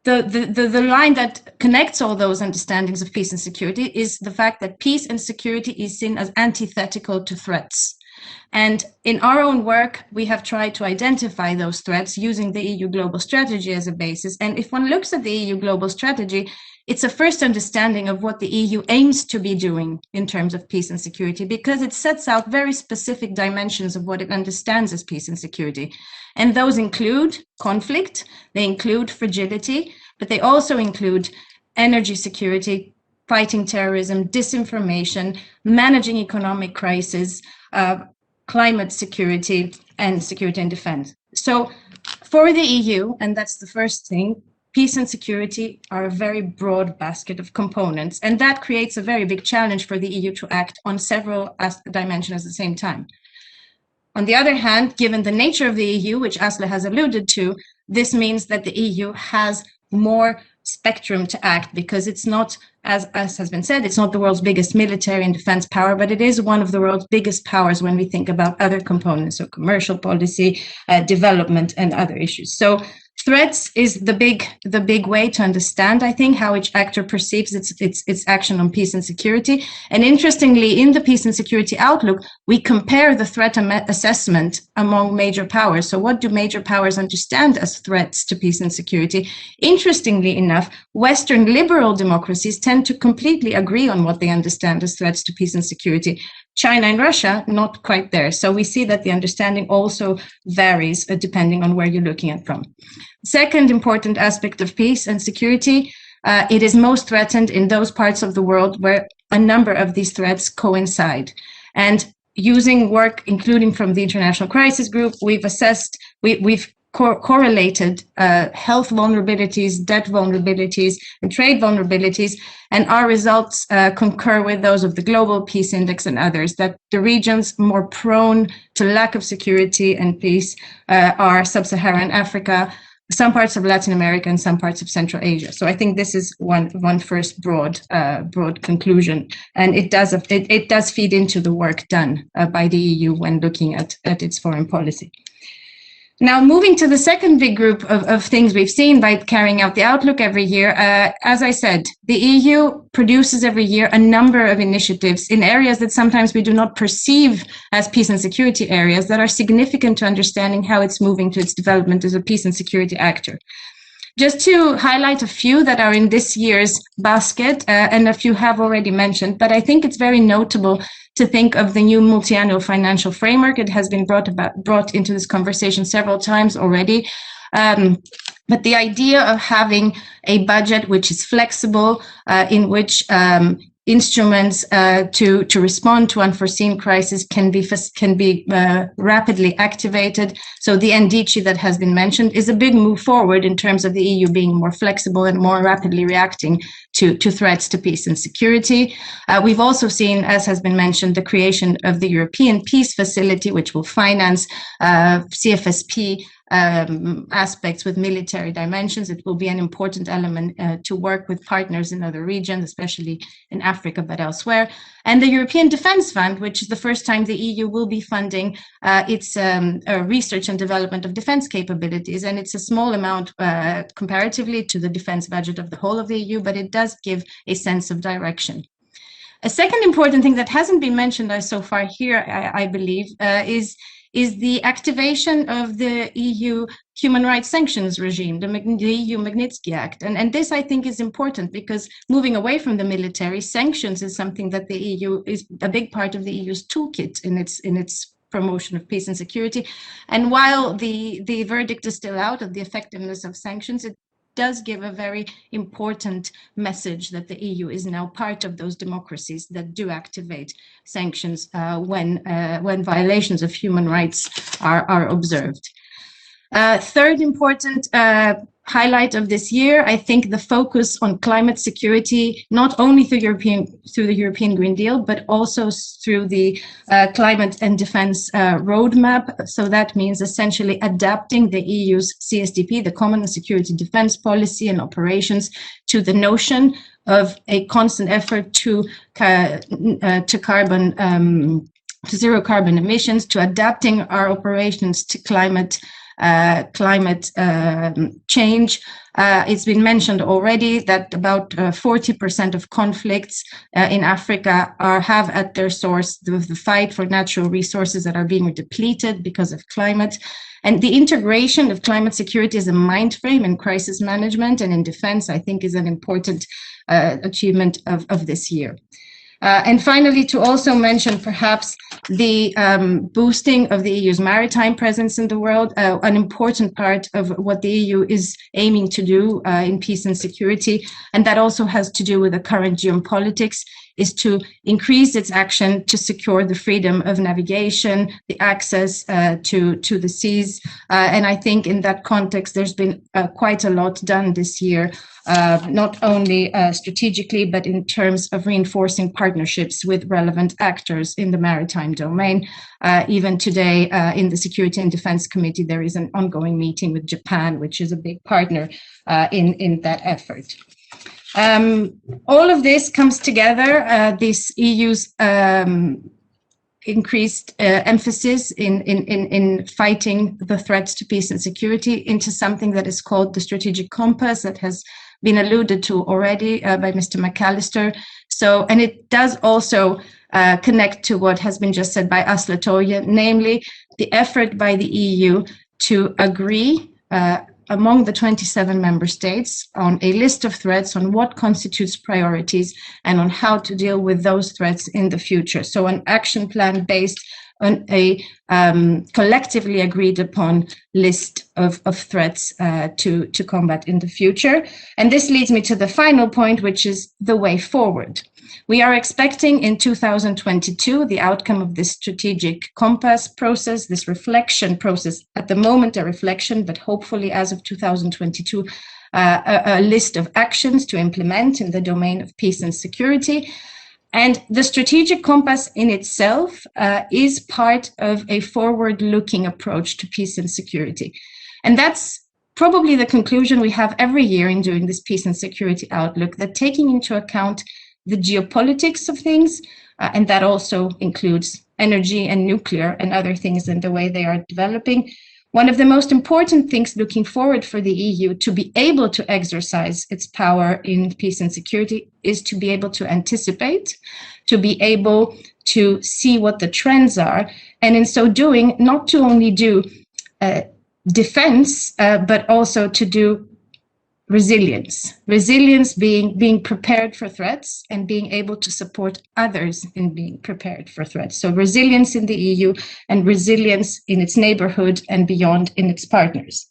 the line that connects all those understandings of peace and security is the fact that peace and security is seen as antithetical to threats. And in our own work, we have tried to identify those threats using the EU Global Strategy as a basis. And if one looks at the EU Global Strategy, it's a first understanding of what the EU aims to be doing in terms of peace and security, because it sets out very specific dimensions of what it understands as peace and security. And those include conflict, they include fragility, but they also include energy security, fighting terrorism, disinformation, managing economic crisis, climate security, and security and defense. So for the EU, and that's the first thing, peace and security are a very broad basket of components, and that creates a very big challenge for the EU to act on several dimensions at the same time. On the other hand, given the nature of the EU, which Asle has alluded to, this means that the EU has more spectrum to act, because it's not, as has been said, it's not the world's biggest military and defense power, but it is one of the world's biggest powers when we think about other components, so commercial policy, development, and other issues. So threats is the big way to understand, I think, how each actor perceives its action on peace and security. And interestingly, in the Peace and Security Outlook, we compare the threat assessment among major powers. So what do major powers understand as threats to peace and security? Interestingly enough, Western liberal democracies tend to completely agree on what they understand as threats to peace and security. China and Russia, not quite there. So we see that the understanding also varies depending on where you're looking at from. Second important aspect of peace and security, it is most threatened in those parts of the world where a number of these threats coincide. And using work, including from the International Crisis Group, we've assessed, we've correlated health vulnerabilities, debt vulnerabilities, and trade vulnerabilities, and our results concur with those of the Global Peace Index and others, that the regions more prone to lack of security and peace are Sub-Saharan Africa, some parts of Latin America and some parts of Central Asia. So I think this is one first broad conclusion, and it does feed into the work done by the EU when looking at its foreign policy. Now, moving to the second big group of things we've seen by carrying out the outlook every year, as I said, the EU produces every year a number of initiatives in areas that sometimes we do not perceive as peace and security areas that are significant to understanding how it's moving to its development as a peace and security actor. Just to highlight a few that are in this year's basket, and a few have already mentioned, but I think it's very notable to think of the new multi-annual financial framework. It has been brought into this conversation several times already. But the idea of having a budget which is flexible, in which instruments to respond to unforeseen crises can be rapidly activated. So the NDC that has been mentioned is a big move forward in terms of the EU being more flexible and more rapidly reacting to threats to peace and security. We've also seen, as has been mentioned, the creation of the European Peace Facility, which will finance CFSP aspects with military dimensions. It will be an important element to work with partners in other regions, especially in Africa, but elsewhere. And the European Defence Fund, which is the first time the EU will be funding its research and development of defence capabilities. And it's a small amount comparatively to the defence budget of the whole of the EU, but it does give a sense of direction. A second important thing that hasn't been mentioned so far here, I believe, is the activation of the EU human rights sanctions regime, the EU Magnitsky Act. And this, I think, is important because moving away from the military, sanctions is something that the EU is a big part of the EU's toolkit in its promotion of peace and security. And while the verdict is still out of the effectiveness of sanctions, it does give a very important message that the EU is now part of those democracies that do activate sanctions when violations of human rights are observed. Third important highlight of this year, I think the focus on climate security, not only through the European Green Deal, but also through the climate and defense roadmap. So that means essentially adapting the EU's CSDP, the Common Security Defense Policy and operations, to the notion of a constant effort to zero carbon emissions, to adapting our operations to climate change. It's been mentioned already that about 40% of conflicts in Africa have at their source the fight for natural resources that are being depleted because of climate. And the integration of climate security as a mind frame in crisis management and in defense, I think, is an important achievement of this year. And finally, to also mention perhaps the boosting of the EU's maritime presence in the world, an important part of what the EU is aiming to do in peace and security, and that also has to do with the current geopolitics, is to increase its action to secure the freedom of navigation, the access to the seas. And I think in that context, there's been quite a lot done this year, not only strategically, but in terms of reinforcing partnerships with relevant actors in the maritime domain. Even today, in the Security and Defense Committee, there is an ongoing meeting with Japan, which is a big partner in that effort. All of this comes together, this EU's increased emphasis in fighting the threats to peace and security into something that is called the strategic compass that has been alluded to already by Mr. McAllister. So, and it does also connect to what has been just said by Asle TOJE, namely the effort by the EU to agree among the 27 member states on a list of threats, on what constitutes priorities, and on how to deal with those threats in the future. So an action plan based on a collectively agreed upon list of threats to combat in the future. And this leads me to the final point, which is the way forward. We are expecting in 2022 the outcome of this strategic compass process, this reflection process, at the moment a reflection, but hopefully as of 2022, a list of actions to implement in the domain of peace and security. And the strategic compass in itself is part of a forward-looking approach to peace and security. And that's probably the conclusion we have every year in doing this peace and security outlook, that taking into account the geopolitics of things, and that also includes energy and nuclear and other things and the way they are developing, one of the most important things looking forward for the EU to be able to exercise its power in peace and security is to be able to anticipate, to be able to see what the trends are, and in so doing, not to only do defense, but also to do resilience. Resilience being prepared for threats and being able to support others in being prepared for threats. So resilience in the EU and resilience in its neighborhood and beyond in its partners.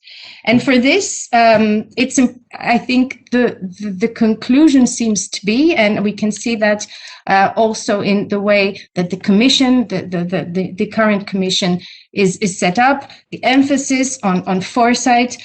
And for this, I think the conclusion seems to be, and we can see that also in the way that the Commission, the current Commission is set up, the emphasis on foresight,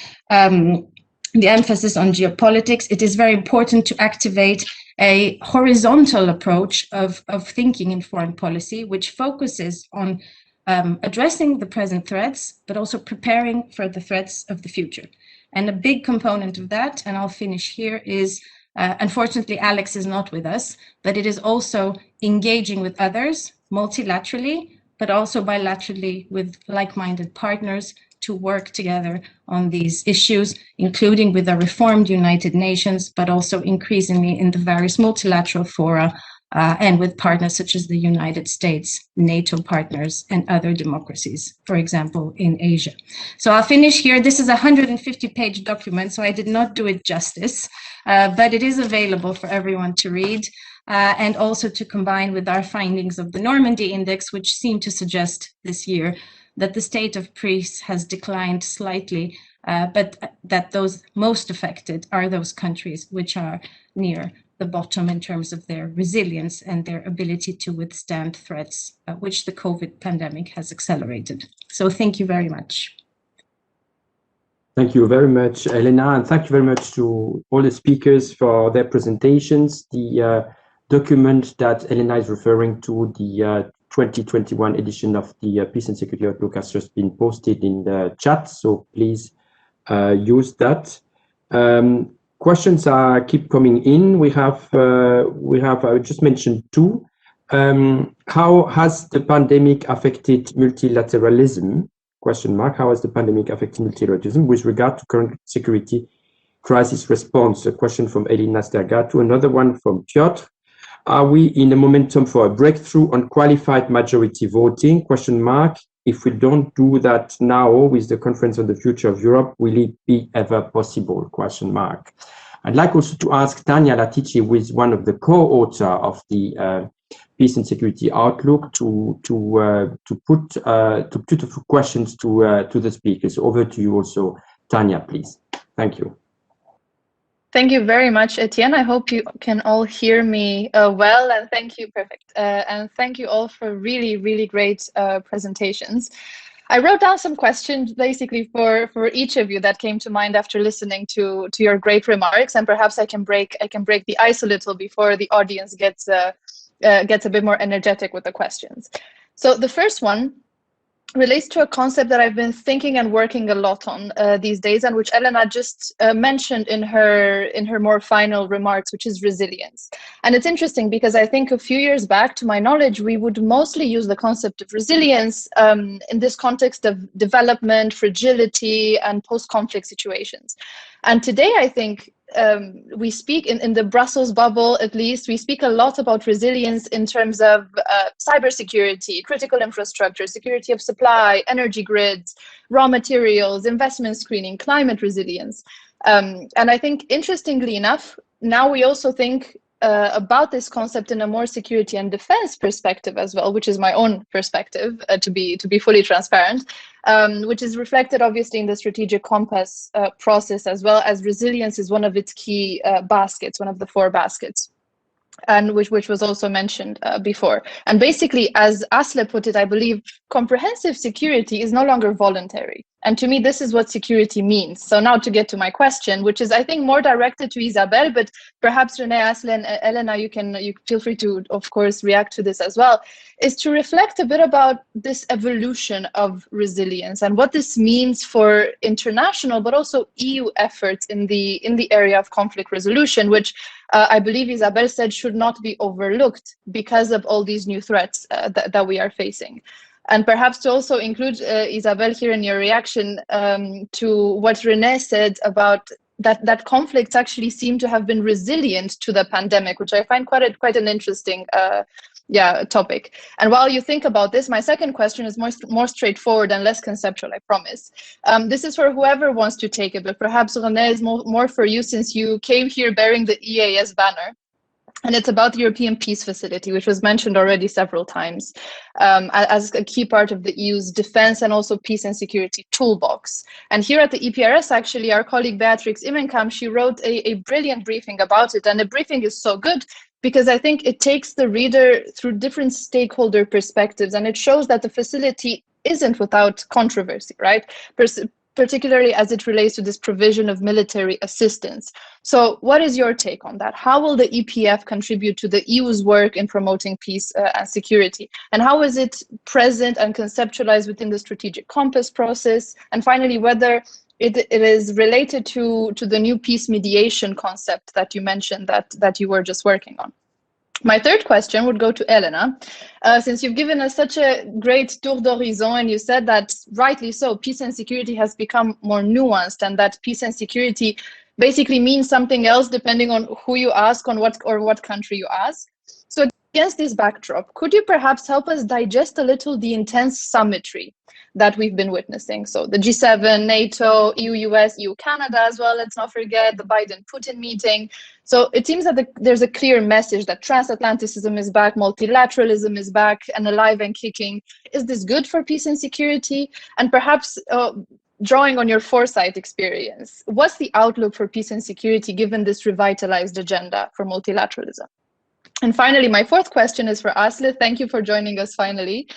the emphasis on geopolitics. It is very important to activate a horizontal approach of thinking in foreign policy, which focuses on addressing the present threats, but also preparing for the threats of the future. And a big component of that, and I'll finish here, is unfortunately Alex is not with us, but it is also engaging with others multilaterally, but also bilaterally with like-minded partners to work together on these issues, including with the reformed United Nations, but also increasingly in the various multilateral fora and with partners such as the United States, NATO partners, and other democracies, for example, in Asia. So I'll finish here. This is a 150-page document, so I did not do it justice, but it is available for everyone to read. And also to combine with our findings of the Normandy Index, which seem to suggest this year that the state of peace has declined slightly, but that those most affected are those countries which are near the bottom in terms of their resilience and their ability to withstand threats, which the COVID pandemic has accelerated. So thank you very much. Thank you very much, Elena, and thank you very much to all the speakers for their presentations. The document that Elena is referring to, the 2021 edition of the Peace and Security Outlook, has just been posted in the chat, so please use that. Questions keep coming in. We have I just mentioned two. How has the pandemic affected multilateralism? Question mark. How has the pandemic affected multilateralism with regard to current security crisis response? A question from Elena Stergato. Another one from Piotr. Are we in a momentum for a breakthrough on qualified majority voting? Question mark. If we don't do that now with the Conference on the Future of Europe, will it be ever possible? Question mark. I'd like also to ask Tanya Latici, who is one of the co-author of the Peace and Security Outlook, to put a few questions to the speakers. Over to you also, Tanya, please. Thank you. Thank you very much, Etienne. I hope you can all hear me well, and thank you. Perfect. And thank you all for really, really great presentations. I wrote down some questions basically for each of you that came to mind after listening to your great remarks, and perhaps I can break the ice a little before the audience gets a bit more energetic with the questions. So the first one relates to a concept that I've been thinking and working a lot on these days, and which Elena just mentioned in her more final remarks, which is resilience. And it's interesting because I think a few years back, to my knowledge, we would mostly use the concept of resilience in this context of development, fragility, and post-conflict situations. And today, I think we speak in the Brussels bubble, at least, we speak a lot about resilience in terms of cybersecurity, critical infrastructure, security of supply, energy grids, raw materials, investment screening, climate resilience. And I think, interestingly enough, now we also think about this concept in a more security and defense perspective as well, which is my own perspective, to be fully transparent, which is reflected obviously in the strategic compass process, as well as resilience is one of its key baskets, one of the 4 baskets, and which was also mentioned before. And basically, as Asle put it, I believe comprehensive security is no longer voluntary. And to me, this is what security means. So now to get to my question, which is, I think, more directed to Isabelle, but perhaps René, Asle, and Elena, you feel free to, of course, react to this as well, is to reflect a bit about this evolution of resilience and what this means for international, but also EU efforts in the area of conflict resolution, which I believe Isabelle said should not be overlooked because of all these new threats that we are facing. And perhaps to also include Isabelle here in your reaction to what René said about that conflicts actually seem to have been resilient to the pandemic, which I find quite an interesting topic. And while you think about this, my second question is more straightforward and less conceptual, I promise. This is for whoever wants to take it, but perhaps René is more for you, since you came here bearing the EEAS banner. And it's about the European Peace Facility, which was mentioned already several times as a key part of the EU's defense and also peace and security toolbox. And here at the EPRS, actually, our colleague Beatrix Immenkamp, she wrote a brilliant briefing about it. And the briefing is so good because I think it takes the reader through different stakeholder perspectives, and it shows that the facility isn't without controversy, right? Particularly as it relates to this provision of military assistance. So what is your take on that? How will the EPF contribute to the EU's work in promoting peace and security? And how is it present and conceptualized within the strategic compass process? And finally, whether it is related to the new peace mediation concept that you mentioned that you were just working on. My third question would go to Elena, since you've given us such a great tour d'horizon, and you said that, rightly so, peace and security has become more nuanced, and that peace and security basically means something else depending on who you ask, on what country you ask. So against this backdrop, could you perhaps help us digest a little the intense symmetry that we've been witnessing? So the G7, NATO, EU-US, EU-Canada as well, let's not forget, the Biden-Putin meeting. So it seems that there's a clear message that transatlanticism is back, multilateralism is back and alive and kicking. Is this good for peace and security? And perhaps drawing on your foresight experience, what's the outlook for peace and security given this revitalized agenda for multilateralism? And finally, my fourth question is for Asle. Thank you for joining us finally.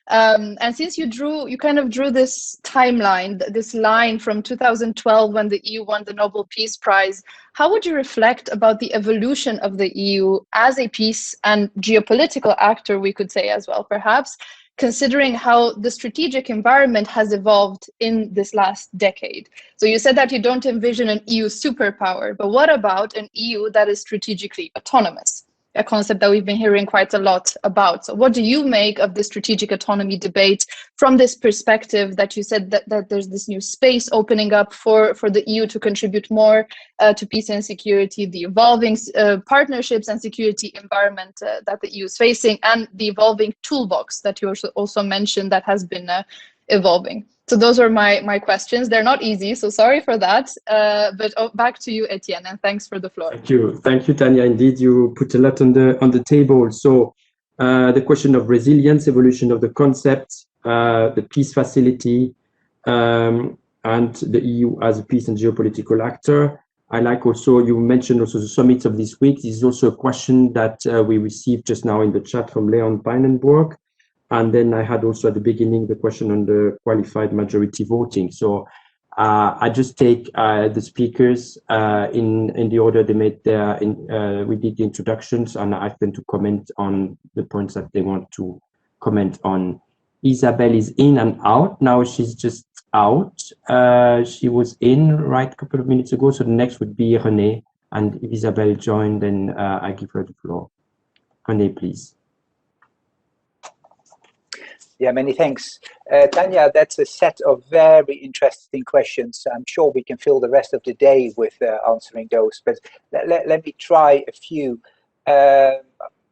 And since you kind of drew this timeline, this line from 2012 when the EU won the Nobel Peace Prize, how would you reflect about the evolution of the EU as a peace and geopolitical actor, we could say as well, perhaps, considering how the strategic environment has evolved in this last decade? So you said that you don't envision an EU superpower, but what about an EU that is strategically autonomous? A concept that we've been hearing quite a lot about. So what do you make of the strategic autonomy debate from this perspective that you said that there's this new space opening up for the EU to contribute more to peace and security, the evolving partnerships and security environment that the EU is facing, and the evolving toolbox that you also mentioned that has been evolving? So those are my questions. They're not easy, so sorry for that. But back to you, Etienne, and thanks for the floor. Thank you, Tanya. Indeed, you put a lot on the table. So the question of resilience, evolution of the concept, the peace facility, and the EU as a peace and geopolitical actor. I like also, you mentioned also the summits of this week. This is also a question that we received just now in the chat from Leon Pijnenborg. And then I had also at the beginning the question on the qualified majority voting. So I just take the speakers in the order they made their, we did the introductions, and I ask them to comment on the points that they want to comment on. Isabelle is in and out. Now she's just out. She was in right a couple of minutes ago. So the next would be René. And if Isabelle joined, then I give her the floor. René, please. Yeah, many thanks. Tanya, that's a set of very interesting questions. I'm sure we can fill the rest of the day with answering those, but let me try a few.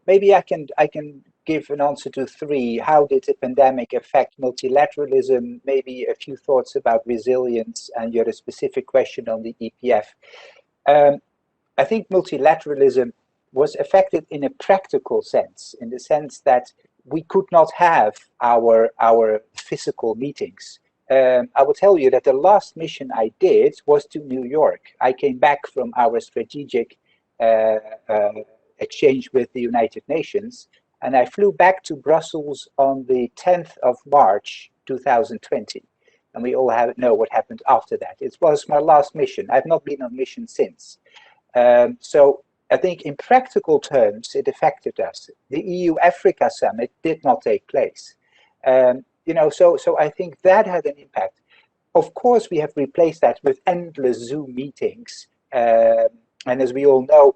Maybe I can give an answer to three. How did the pandemic affect multilateralism? Maybe a few thoughts about resilience, and you had a specific question on the EPF. I think multilateralism was affected in a practical sense, in the sense that we could not have our physical meetings. I will tell you that the last mission I did was to New York. I came back from our strategic exchange with the United Nations, and I flew back to Brussels on the 10th of March, 2020. and we all know what happened after that. It was my last mission. I've not been on mission since. So I think in practical terms, it affected us. The EU-Africa summit did not take place. So I think that had an impact. Of course, we have replaced that with endless Zoom meetings. And as we all know,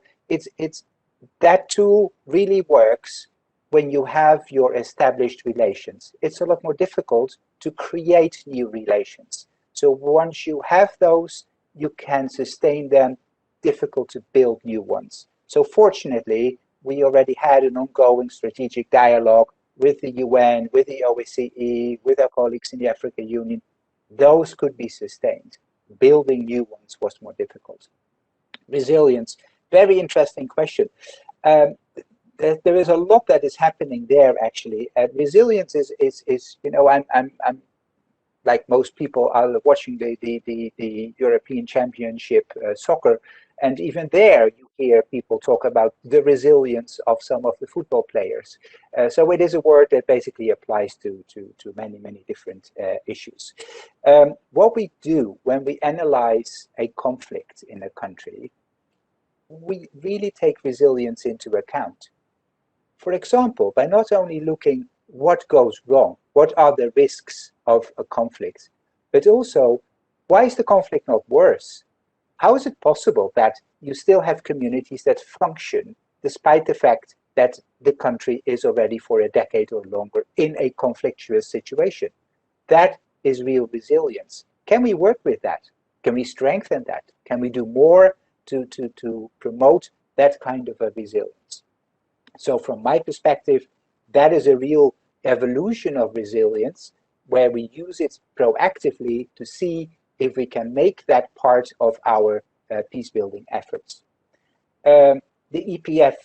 that tool really works when you have your established relations. It's a lot more difficult to create new relations. So once you have those, you can sustain them. Difficult to build new ones. So fortunately, we already had an ongoing strategic dialogue with the UN, with the OSCE, with our colleagues in the African Union. Those could be sustained. Building new ones was more difficult. Resilience, very interesting question. There is a lot that is happening there actually. Resilience is I'm like most people are watching the European Championship soccer, and even there you hear people talk about the resilience of some of the football players. So it is a word that basically applies to many different issues. What we do when we analyze a conflict in a country, we really take resilience into account. For example, by not only looking what goes wrong, what are the risks of a conflict, but also why is the conflict not worse? How is it possible that you still have communities that function despite the fact that the country is already for a decade or longer in a conflictuous situation? That is real resilience. Can we work with that? Can we strengthen that? Can we do more to promote that kind of a resilience? So from my perspective, that is a real evolution of resilience where we use it proactively to see if we can make that part of our peace-building efforts. The EPF,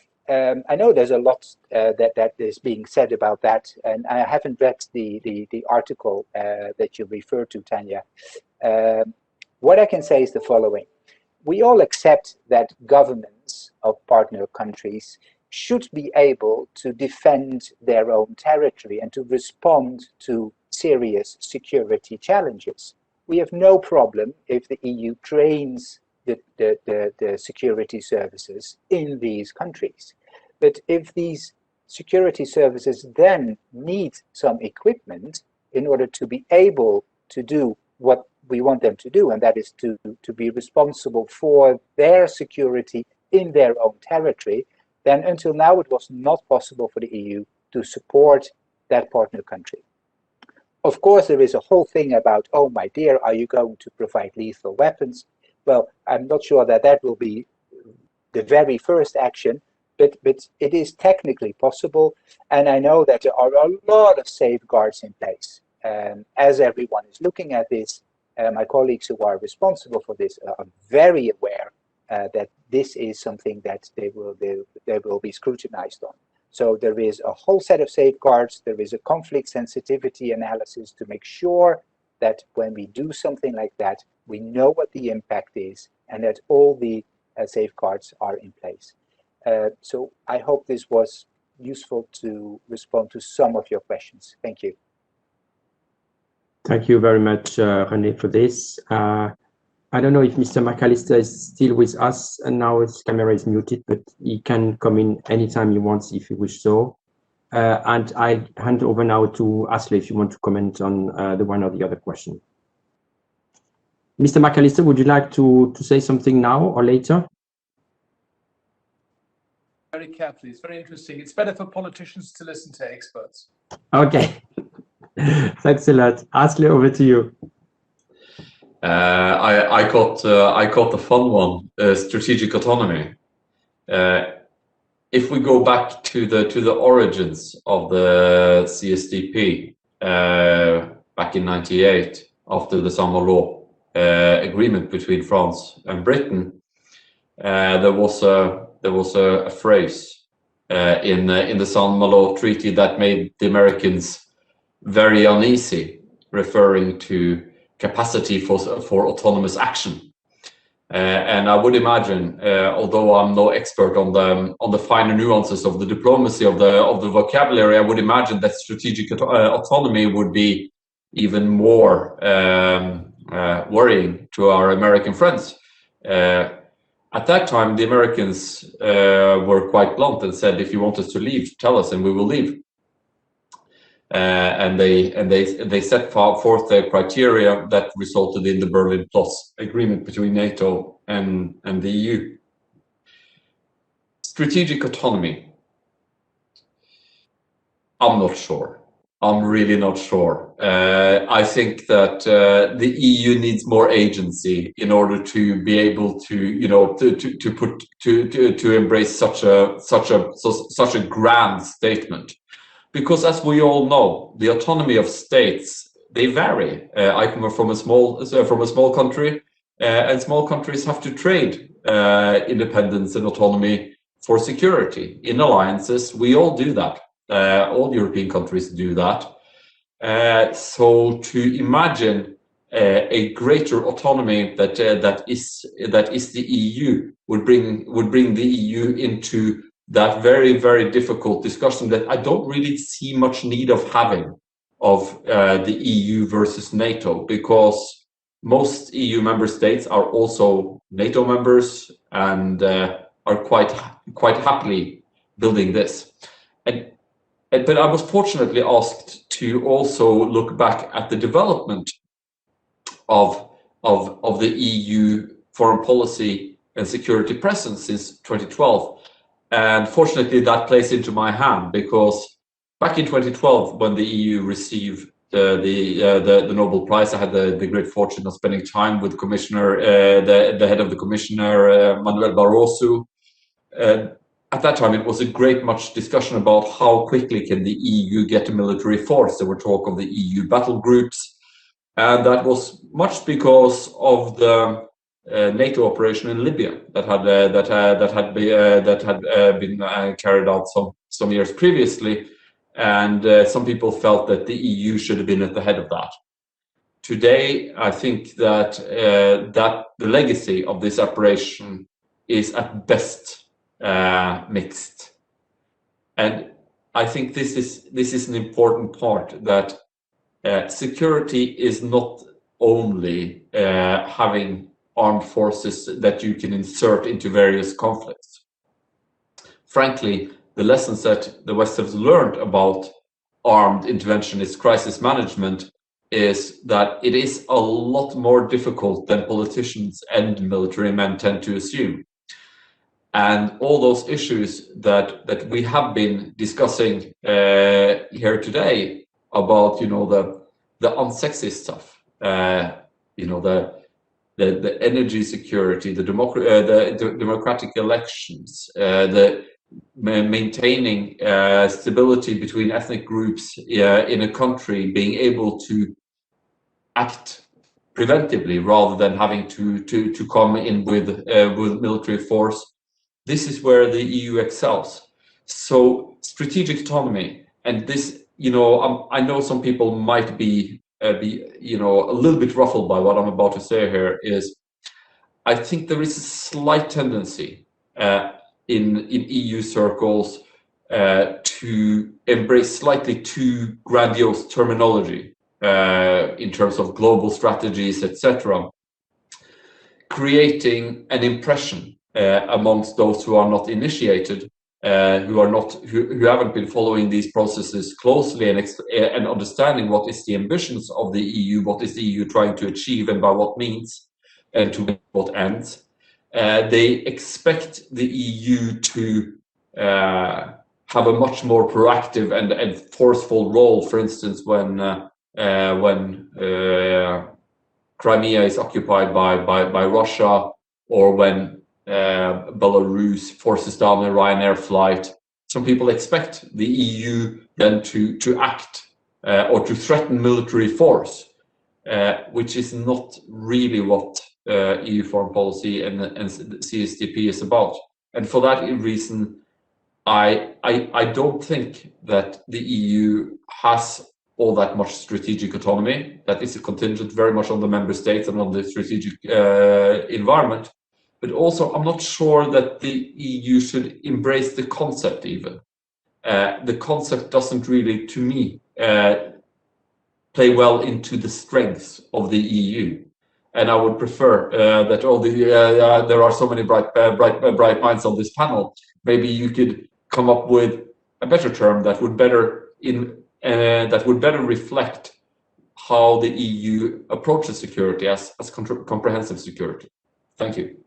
I know there's a lot that is being said about that, and I haven't read the article that you referred to, Tanya. What I can say is the following. We all accept that governments of partner countries should be able to defend their own territory and to respond to serious security challenges. We have no problem if the EU trains the security services in these countries. But if these security services then need some equipment in order to be able to do what we want them to do, and that is to be responsible for their security in their own territory, then until now it was not possible for the EU to support that partner country. Of course, there is a whole thing about, oh my dear, are you going to provide lethal weapons? Well, I'm not sure that that will be the very first action, but it is technically possible, and I know that there are a lot of safeguards in place. As everyone is looking at this, my colleagues who are responsible for this are very aware that this is something that they will be scrutinized on. So there is a whole set of safeguards, there is a conflict sensitivity analysis to make sure that when we do something like that, we know what the impact is and that all the safeguards are in place. So I hope this was useful to respond to some of your questions. Thank you. Thank you very much, René, for this. I don't know if Mr. McAllister is still with us, and now his camera is muted, but he can come in anytime he wants if he wishes so. And I hand over now to Asle if you want to comment on the one or the other question. Mr. McAllister, would you like to say something now or later? Very carefully. It's very interesting. It's better for politicians to listen to experts. Okay. Thanks a lot. Asle, over to you. I caught the fun one, strategic autonomy. If we go back to the origins of the CSDP back in '98, after the Saint-Malo agreement between France and Britain, there was a phrase in the Saint-Malo Treaty that made the Americans very uneasy, referring to capacity for autonomous action. And I would imagine, although I'm no expert on the finer nuances of the diplomacy of the vocabulary, I would imagine that strategic autonomy would be even more worrying to our American friends. At that time, the Americans were quite blunt and said, if you want us to leave, tell us and we will leave. And they set forth their criteria that resulted in the Berlin Plus agreement between NATO and the EU. Strategic autonomy. I'm not sure. I'm really not sure. I think that the EU needs more agency in order to be able to, you know, to embrace such a grand statement. Because as we all know, the autonomy of states, they vary. I come from a small country, and small countries have to trade independence and autonomy for security. In alliances, we all do that. All European countries do that. So to imagine a greater autonomy that is the EU would bring the EU into that very, very difficult discussion that I don't really see much need of having of the EU versus NATO, because most EU member states are also NATO members and are quite happily building this. But I was fortunately asked to also look back at the development of the EU foreign policy and security presence since 2012. And fortunately, that plays into my hand, because back in 2012, when the EU received the Nobel Prize, I had the great fortune of spending time with Commissioner, the head of the Commissioner, Manuel Barroso. At that time, it was a great much discussion about how quickly can the EU get a military force. There were talk of the EU battle groups, and that was much because of the NATO operation in Libya that had been carried out some years previously, and some people felt that the EU should have been at the head of that. Today, I think that that the legacy of this operation is at best mixed, and I think this is an important part, that security is not only having armed forces that you can insert into various conflicts. Frankly, the lessons that the West has learned about armed interventionist crisis management is that it is a lot more difficult than politicians and military men tend to assume. And all those issues that we have been discussing here today about, you know, the unsexy stuff, you know, the energy security, the democratic elections, the maintaining stability between ethnic groups in a country, being able to act preventively rather than having to come in with military force. This is where the EU excels. So strategic autonomy, and this, you know, I know some people might be you know, a little bit ruffled by what I'm about to say here, is I think there is a slight tendency in EU circles to embrace slightly too grandiose terminology in terms of global strategies, etc., creating an impression amongst those who are not initiated, who haven't been following these processes closely and understanding what is the ambitions of the EU, what is the EU trying to achieve, and by what means, and to what ends. They expect the EU to have a much more proactive and forceful role. For instance, when Crimea is occupied by Russia, or when Belarus forces down a Ryanair flight, some people expect the EU then to act or to threaten military force, which is not really what EU foreign policy and CSDP is about. And for that reason, I don't think that the EU has all that much strategic autonomy. That is contingent very much on the member states and on the strategic environment. But also, I'm not sure that the EU should embrace the concept even. The concept doesn't really, to me, play well into the strengths of the EU. And I would prefer that all the there are so many bright minds on this panel. Maybe you could come up with a better term that would better reflect how the EU approaches security as comprehensive security. Thank you.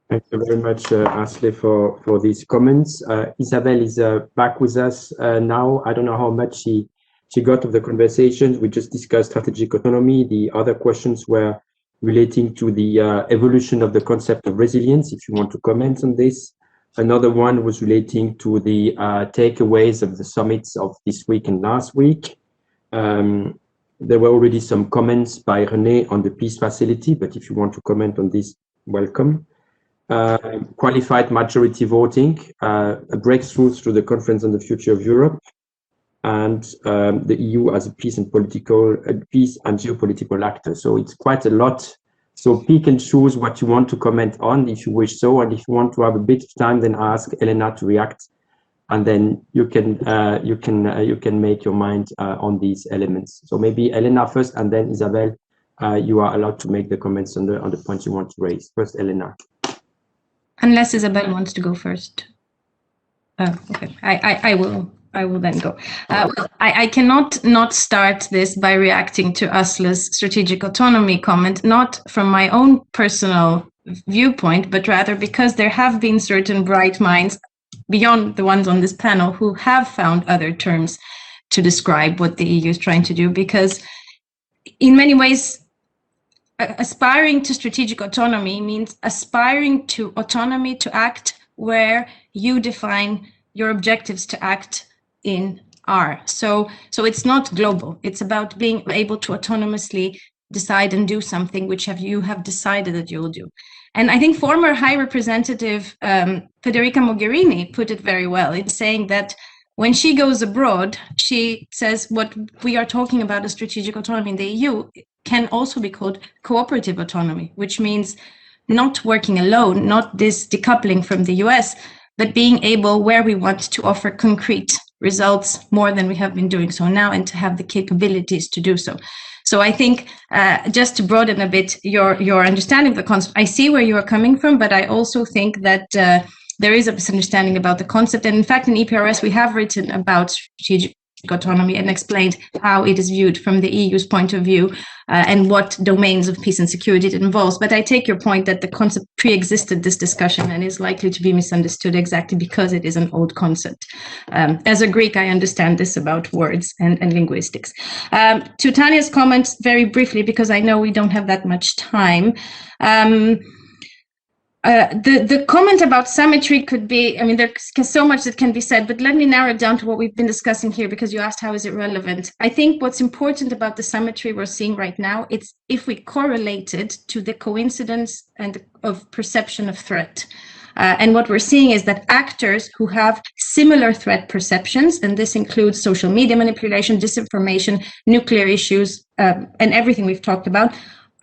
Thank you very much, Asle, for these comments. Isabelle is back with us now. I don't know how much she got of the conversations. We just discussed strategic autonomy. The other questions were relating to the evolution of the concept of resilience, if you want to comment on this. Another one was relating to the takeaways of the summits of this week and last week. There were already some comments by René on the peace facility, but if you want to comment on this, welcome. Qualified majority voting, a breakthrough through the Conference on the Future of Europe, and the EU as a peace and geopolitical actor. So it's quite a lot. So pick and choose what you want to comment on, if you wish so, and if you want to have a bit of time, then ask Elena to react, and then you can make your mind on these elements. So maybe Elena first, and then Isabelle, you are allowed to make the comments on the points you want to raise. First, Elena. Unless Isabelle wants to go first. Okay, I will then go. I cannot not start this by reacting to Asle's strategic autonomy comment, not from my own personal viewpoint, but rather because there have been certain bright minds beyond the ones on this panel who have found other terms to describe what the EU is trying to do, because in many ways, aspiring to strategic autonomy means aspiring to autonomy to act where you define your objectives to act in are. So it's not global. It's about being able to autonomously decide and do something which you have decided that you'll do. And I think former High Representative Federica Mogherini put it very well in saying that when she goes abroad, she says what we are talking about as strategic autonomy in the EU can also be called cooperative autonomy, which means not working alone, not this decoupling from the US, but being able, where we want to offer concrete results more than we have been doing so now, and to have the capabilities to do so. So I think just to broaden a bit your understanding of the concept, I see where you are coming from, but I also think that there is a misunderstanding about the concept. And in fact, in EPRS, we have written about strategic autonomy and explained how it is viewed from the EU's point of view and what domains of peace and security it involves. But I take your point that the concept pre-existed this discussion and is likely to be misunderstood exactly because it is an old concept. As a Greek, I understand this about words and linguistics. To Tanya's comments, very briefly, because I know we don't have that much time. The comment about symmetry could be, I mean, there's so much that can be said, but let me narrow it down to what we've been discussing here, because you asked how is it relevant. I think what's important about the symmetry we're seeing right now, it's if we correlate it to the coincidence and of perception of threat. And what we're seeing is that actors who have similar threat perceptions, and this includes social media manipulation, disinformation, nuclear issues, and everything we've talked about,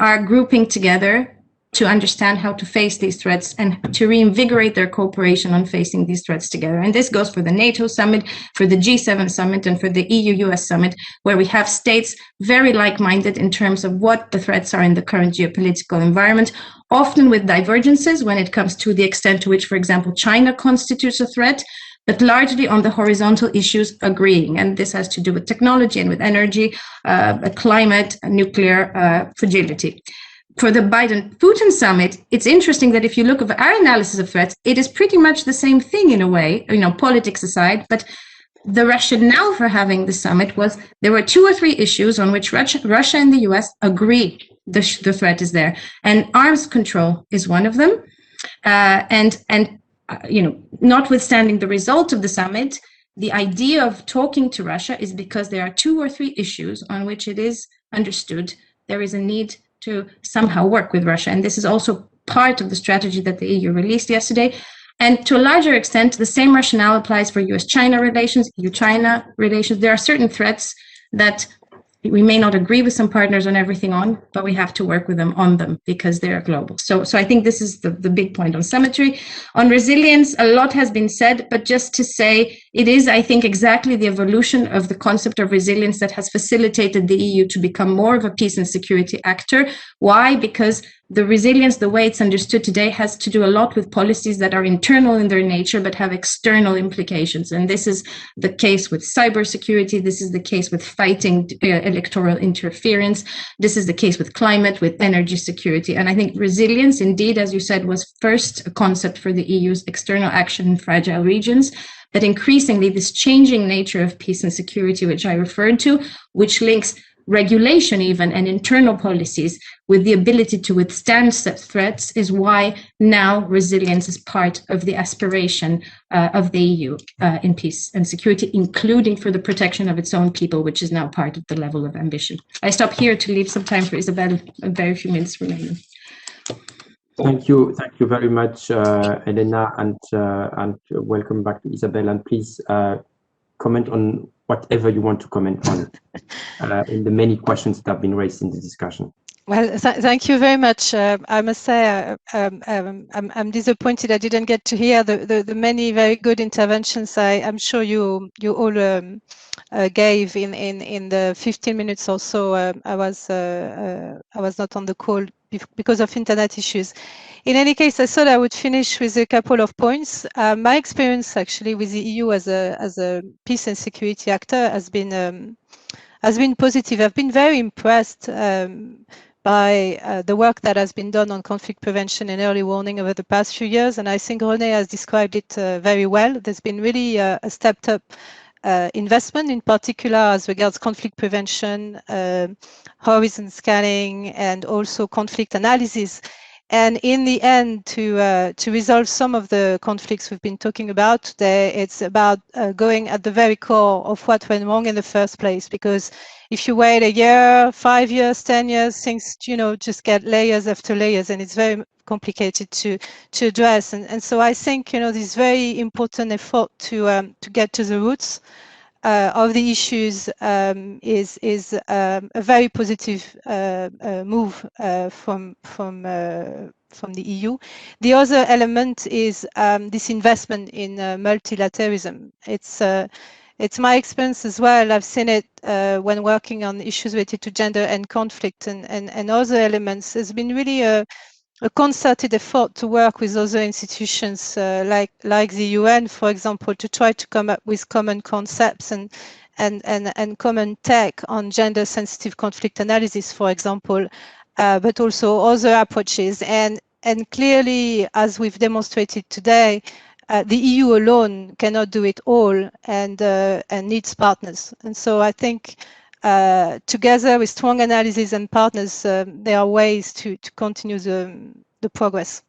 are grouping together to understand how to face these threats and to reinvigorate their cooperation on facing these threats together. And this goes for the NATO summit, for the G7 summit, and for the EU-US summit, where we have states very like-minded in terms of what the threats are in the current geopolitical environment, often with divergences when it comes to the extent to which, for example, China constitutes a threat, but largely on the horizontal issues agreeing. And this has to do with technology and with energy, climate, nuclear fragility. For the Biden-Putin summit, it's interesting that if you look at our analysis of threats, it is pretty much the same thing in a way, you know, politics aside, but the rationale for having the summit was there were 2 or 3 issues on which Russia and the US agree the threat is there. And arms control is one of them. You know, notwithstanding the result of the summit, the idea of talking to Russia is because there are 2 or 3 issues on which it is understood there is a need to somehow work with Russia. And this is also part of the strategy that the EU released yesterday. And to a larger extent, the same rationale applies for US-China relations, EU-China relations. There are certain threats that we may not agree with some partners on everything on, but we have to work with them on them because they're global. So I think this is the big point on symmetry. On resilience, a lot has been said, but just to say, it is, I think, exactly the evolution of the concept of resilience that has facilitated the EU to become more of a peace and security actor. Why? Because the resilience, the way it's understood today, has to do a lot with policies that are internal in their nature but have external implications. And this is the case with cybersecurity. This is the case with fighting electoral interference. This is the case with climate, with energy security. And I think resilience, indeed, as you said, was first a concept for the EU's external action in fragile regions. But increasingly, this changing nature of peace and security, which I referred to, which links regulation even and internal policies with the ability to withstand such threats, is why now resilience is part of the aspiration of the EU in peace and security, including for the protection of its own people, which is now part of the level of ambition. I stop here to leave some time for Isabelle, a very few minutes remaining. Thank you very much, Elena, and welcome back to Isabelle. And please comment on whatever you want to comment on in the many questions that have been raised in the discussion. Well, thank you very much. I must say I'm disappointed I didn't get to hear the many very good interventions I'm sure you all gave in the 15 minutes or so I was not on the call because of internet issues. In any case, I thought I would finish with a couple of points. My experience actually with the EU as a peace and security actor has been positive. I've been very impressed by the work that has been done on conflict prevention and early warning over the past few years, and I think René has described it very well. There's been really a stepped up investment, in particular as regards conflict prevention, horizon scanning, and also conflict analysis. And in the end, to resolve some of the conflicts we've been talking about today, it's about going at the very core of what went wrong in the first place. Because if you wait a year, 5 years, 10 years, things just get layers after layers, and it's very complicated to address. And so I think this very important effort to get to the roots of the issues is a very positive move from the EU. The other element is this investment in multilateralism. It's my experience as well. I've seen it when working on issues related to gender and conflict and other elements. There's been really a concerted effort to work with other institutions like the UN, for example, to try to come up with common concepts and common tech on gender-sensitive conflict analysis, for example, but also other approaches. And clearly, as we've demonstrated today, the EU alone cannot do it all and needs partners. And so I think together with strong analysis and partners, there are ways to continue the progress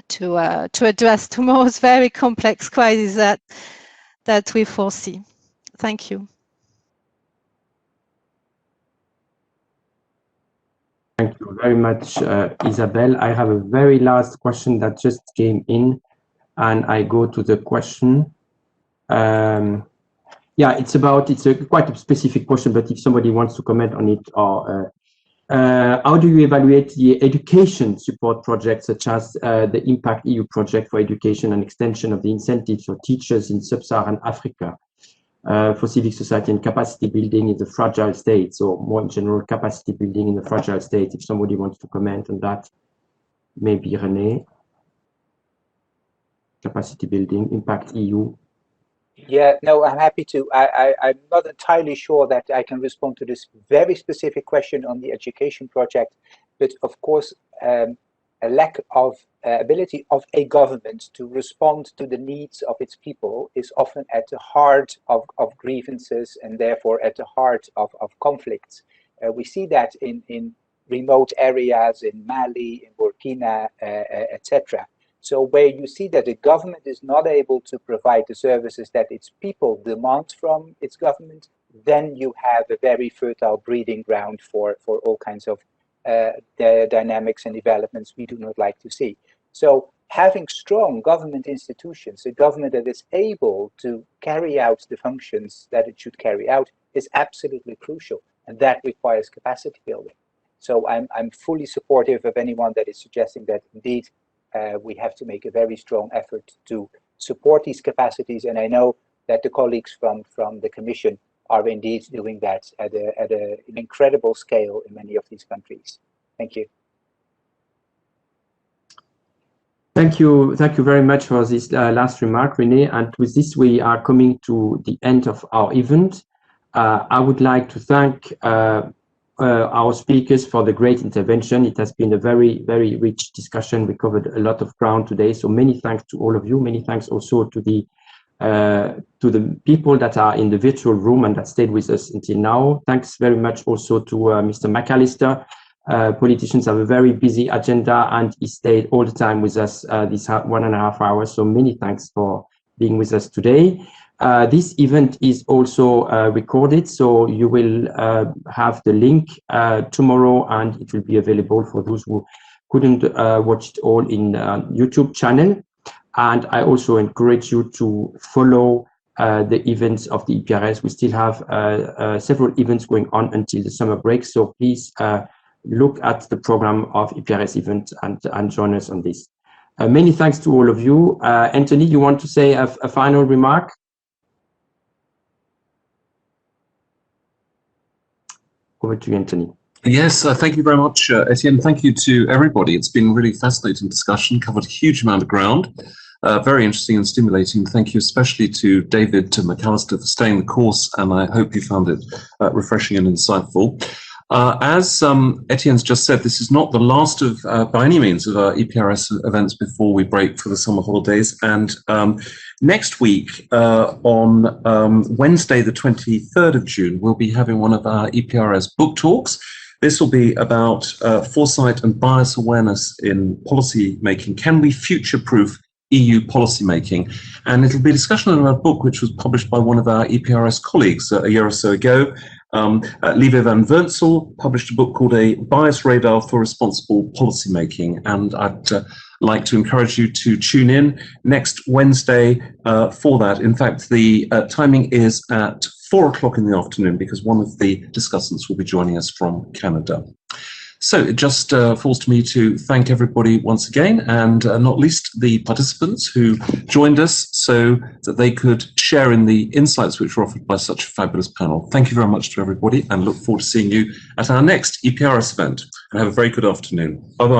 to address tomorrow's very complex crisis that we foresee. Thank you. Thank you very much, Isabelle. I have a very last question that just came in, and I go to the question. Yeah, it's quite a specific question, but if somebody wants to comment on it, or how do you evaluate the education support projects such as the Impact EU project for education and extension of the incentives for teachers in sub-Saharan Africa for civic society and capacity building in the fragile states, or more in general, capacity building in the fragile state? If somebody wants to comment on that, maybe René. Capacity building, Impact EU. Yeah, no, I'm happy to. I'm not entirely sure that I can respond to this very specific question on the education project, but of course, a lack of ability of a government to respond to the needs of its people is often at the heart of grievances and therefore at the heart of conflicts. We see that in remote areas, in Mali, in Burkina, etc. So where you see that the government is not able to provide the services that its people demand from its government, then you have a very fertile breeding ground for all kinds of dynamics and developments we do not like to see. So having strong government institutions, a government that is able to carry out the functions that it should carry out, is absolutely crucial, and that requires capacity building. So I'm fully supportive of anyone that is suggesting that indeed we have to make a very strong effort to support these capacities. And I know that the colleagues from the Commission are indeed doing that at an incredible scale in many of these countries. Thank you. Thank you very much for this last remark, René. And with this, we are coming to the end of our event. I would like to thank our speakers for the great intervention. It has been a very, very rich discussion. We covered a lot of ground today. So many thanks to all of you. Many thanks also to the people that are in the virtual room and that stayed with us until now. Thanks very much also to Mr. McAllister. Politicians have a very busy agenda and he stayed all the time with us this 1.5 hours. So many thanks for being with us today. This event is also recorded, so you will have the link tomorrow and it will be available for those who couldn't watch it all in YouTube channel. And I also encourage you to follow the events of the EPRS. We still have several events going on until the summer break, so please look at the program of EPRS event and join us on this. Many thanks to all of you. Anthony, you want to say a final remark? Over to you, Anthony. Yes, thank you very much, Etienne. Thank you to everybody. It's been a really fascinating discussion, covered a huge amount of ground. Very interesting and stimulating. Thank you especially to David, to McAllister for staying the course, and I hope you found it refreshing and insightful. As Etienne's just said, this is not the last of, by any means, of our EPRS events before we break for the summer holidays. And next week, on Wednesday, the 23rd of June, we'll be having one of our EPRS book talks. This will be about foresight and bias awareness in policy making. Can we future-proof EU policy making? And it'll be a discussion on a book which was published by one of our EPRS colleagues a year or so ago. Lieve van Wurtsel published a book called A Bias Radar for Responsible Policymaking, and I'd like to encourage you to tune in next Wednesday for that. In fact, the timing is at 4 o'clock in the afternoon because one of the discussants will be joining us from Canada. So it just falls to me to thank everybody once again, and not least the participants who joined us so that they could share in the insights which were offered by such a fabulous panel. Thank you very much to everybody and look forward to seeing you at our next EPRS event. And have a very good afternoon. Bye-bye.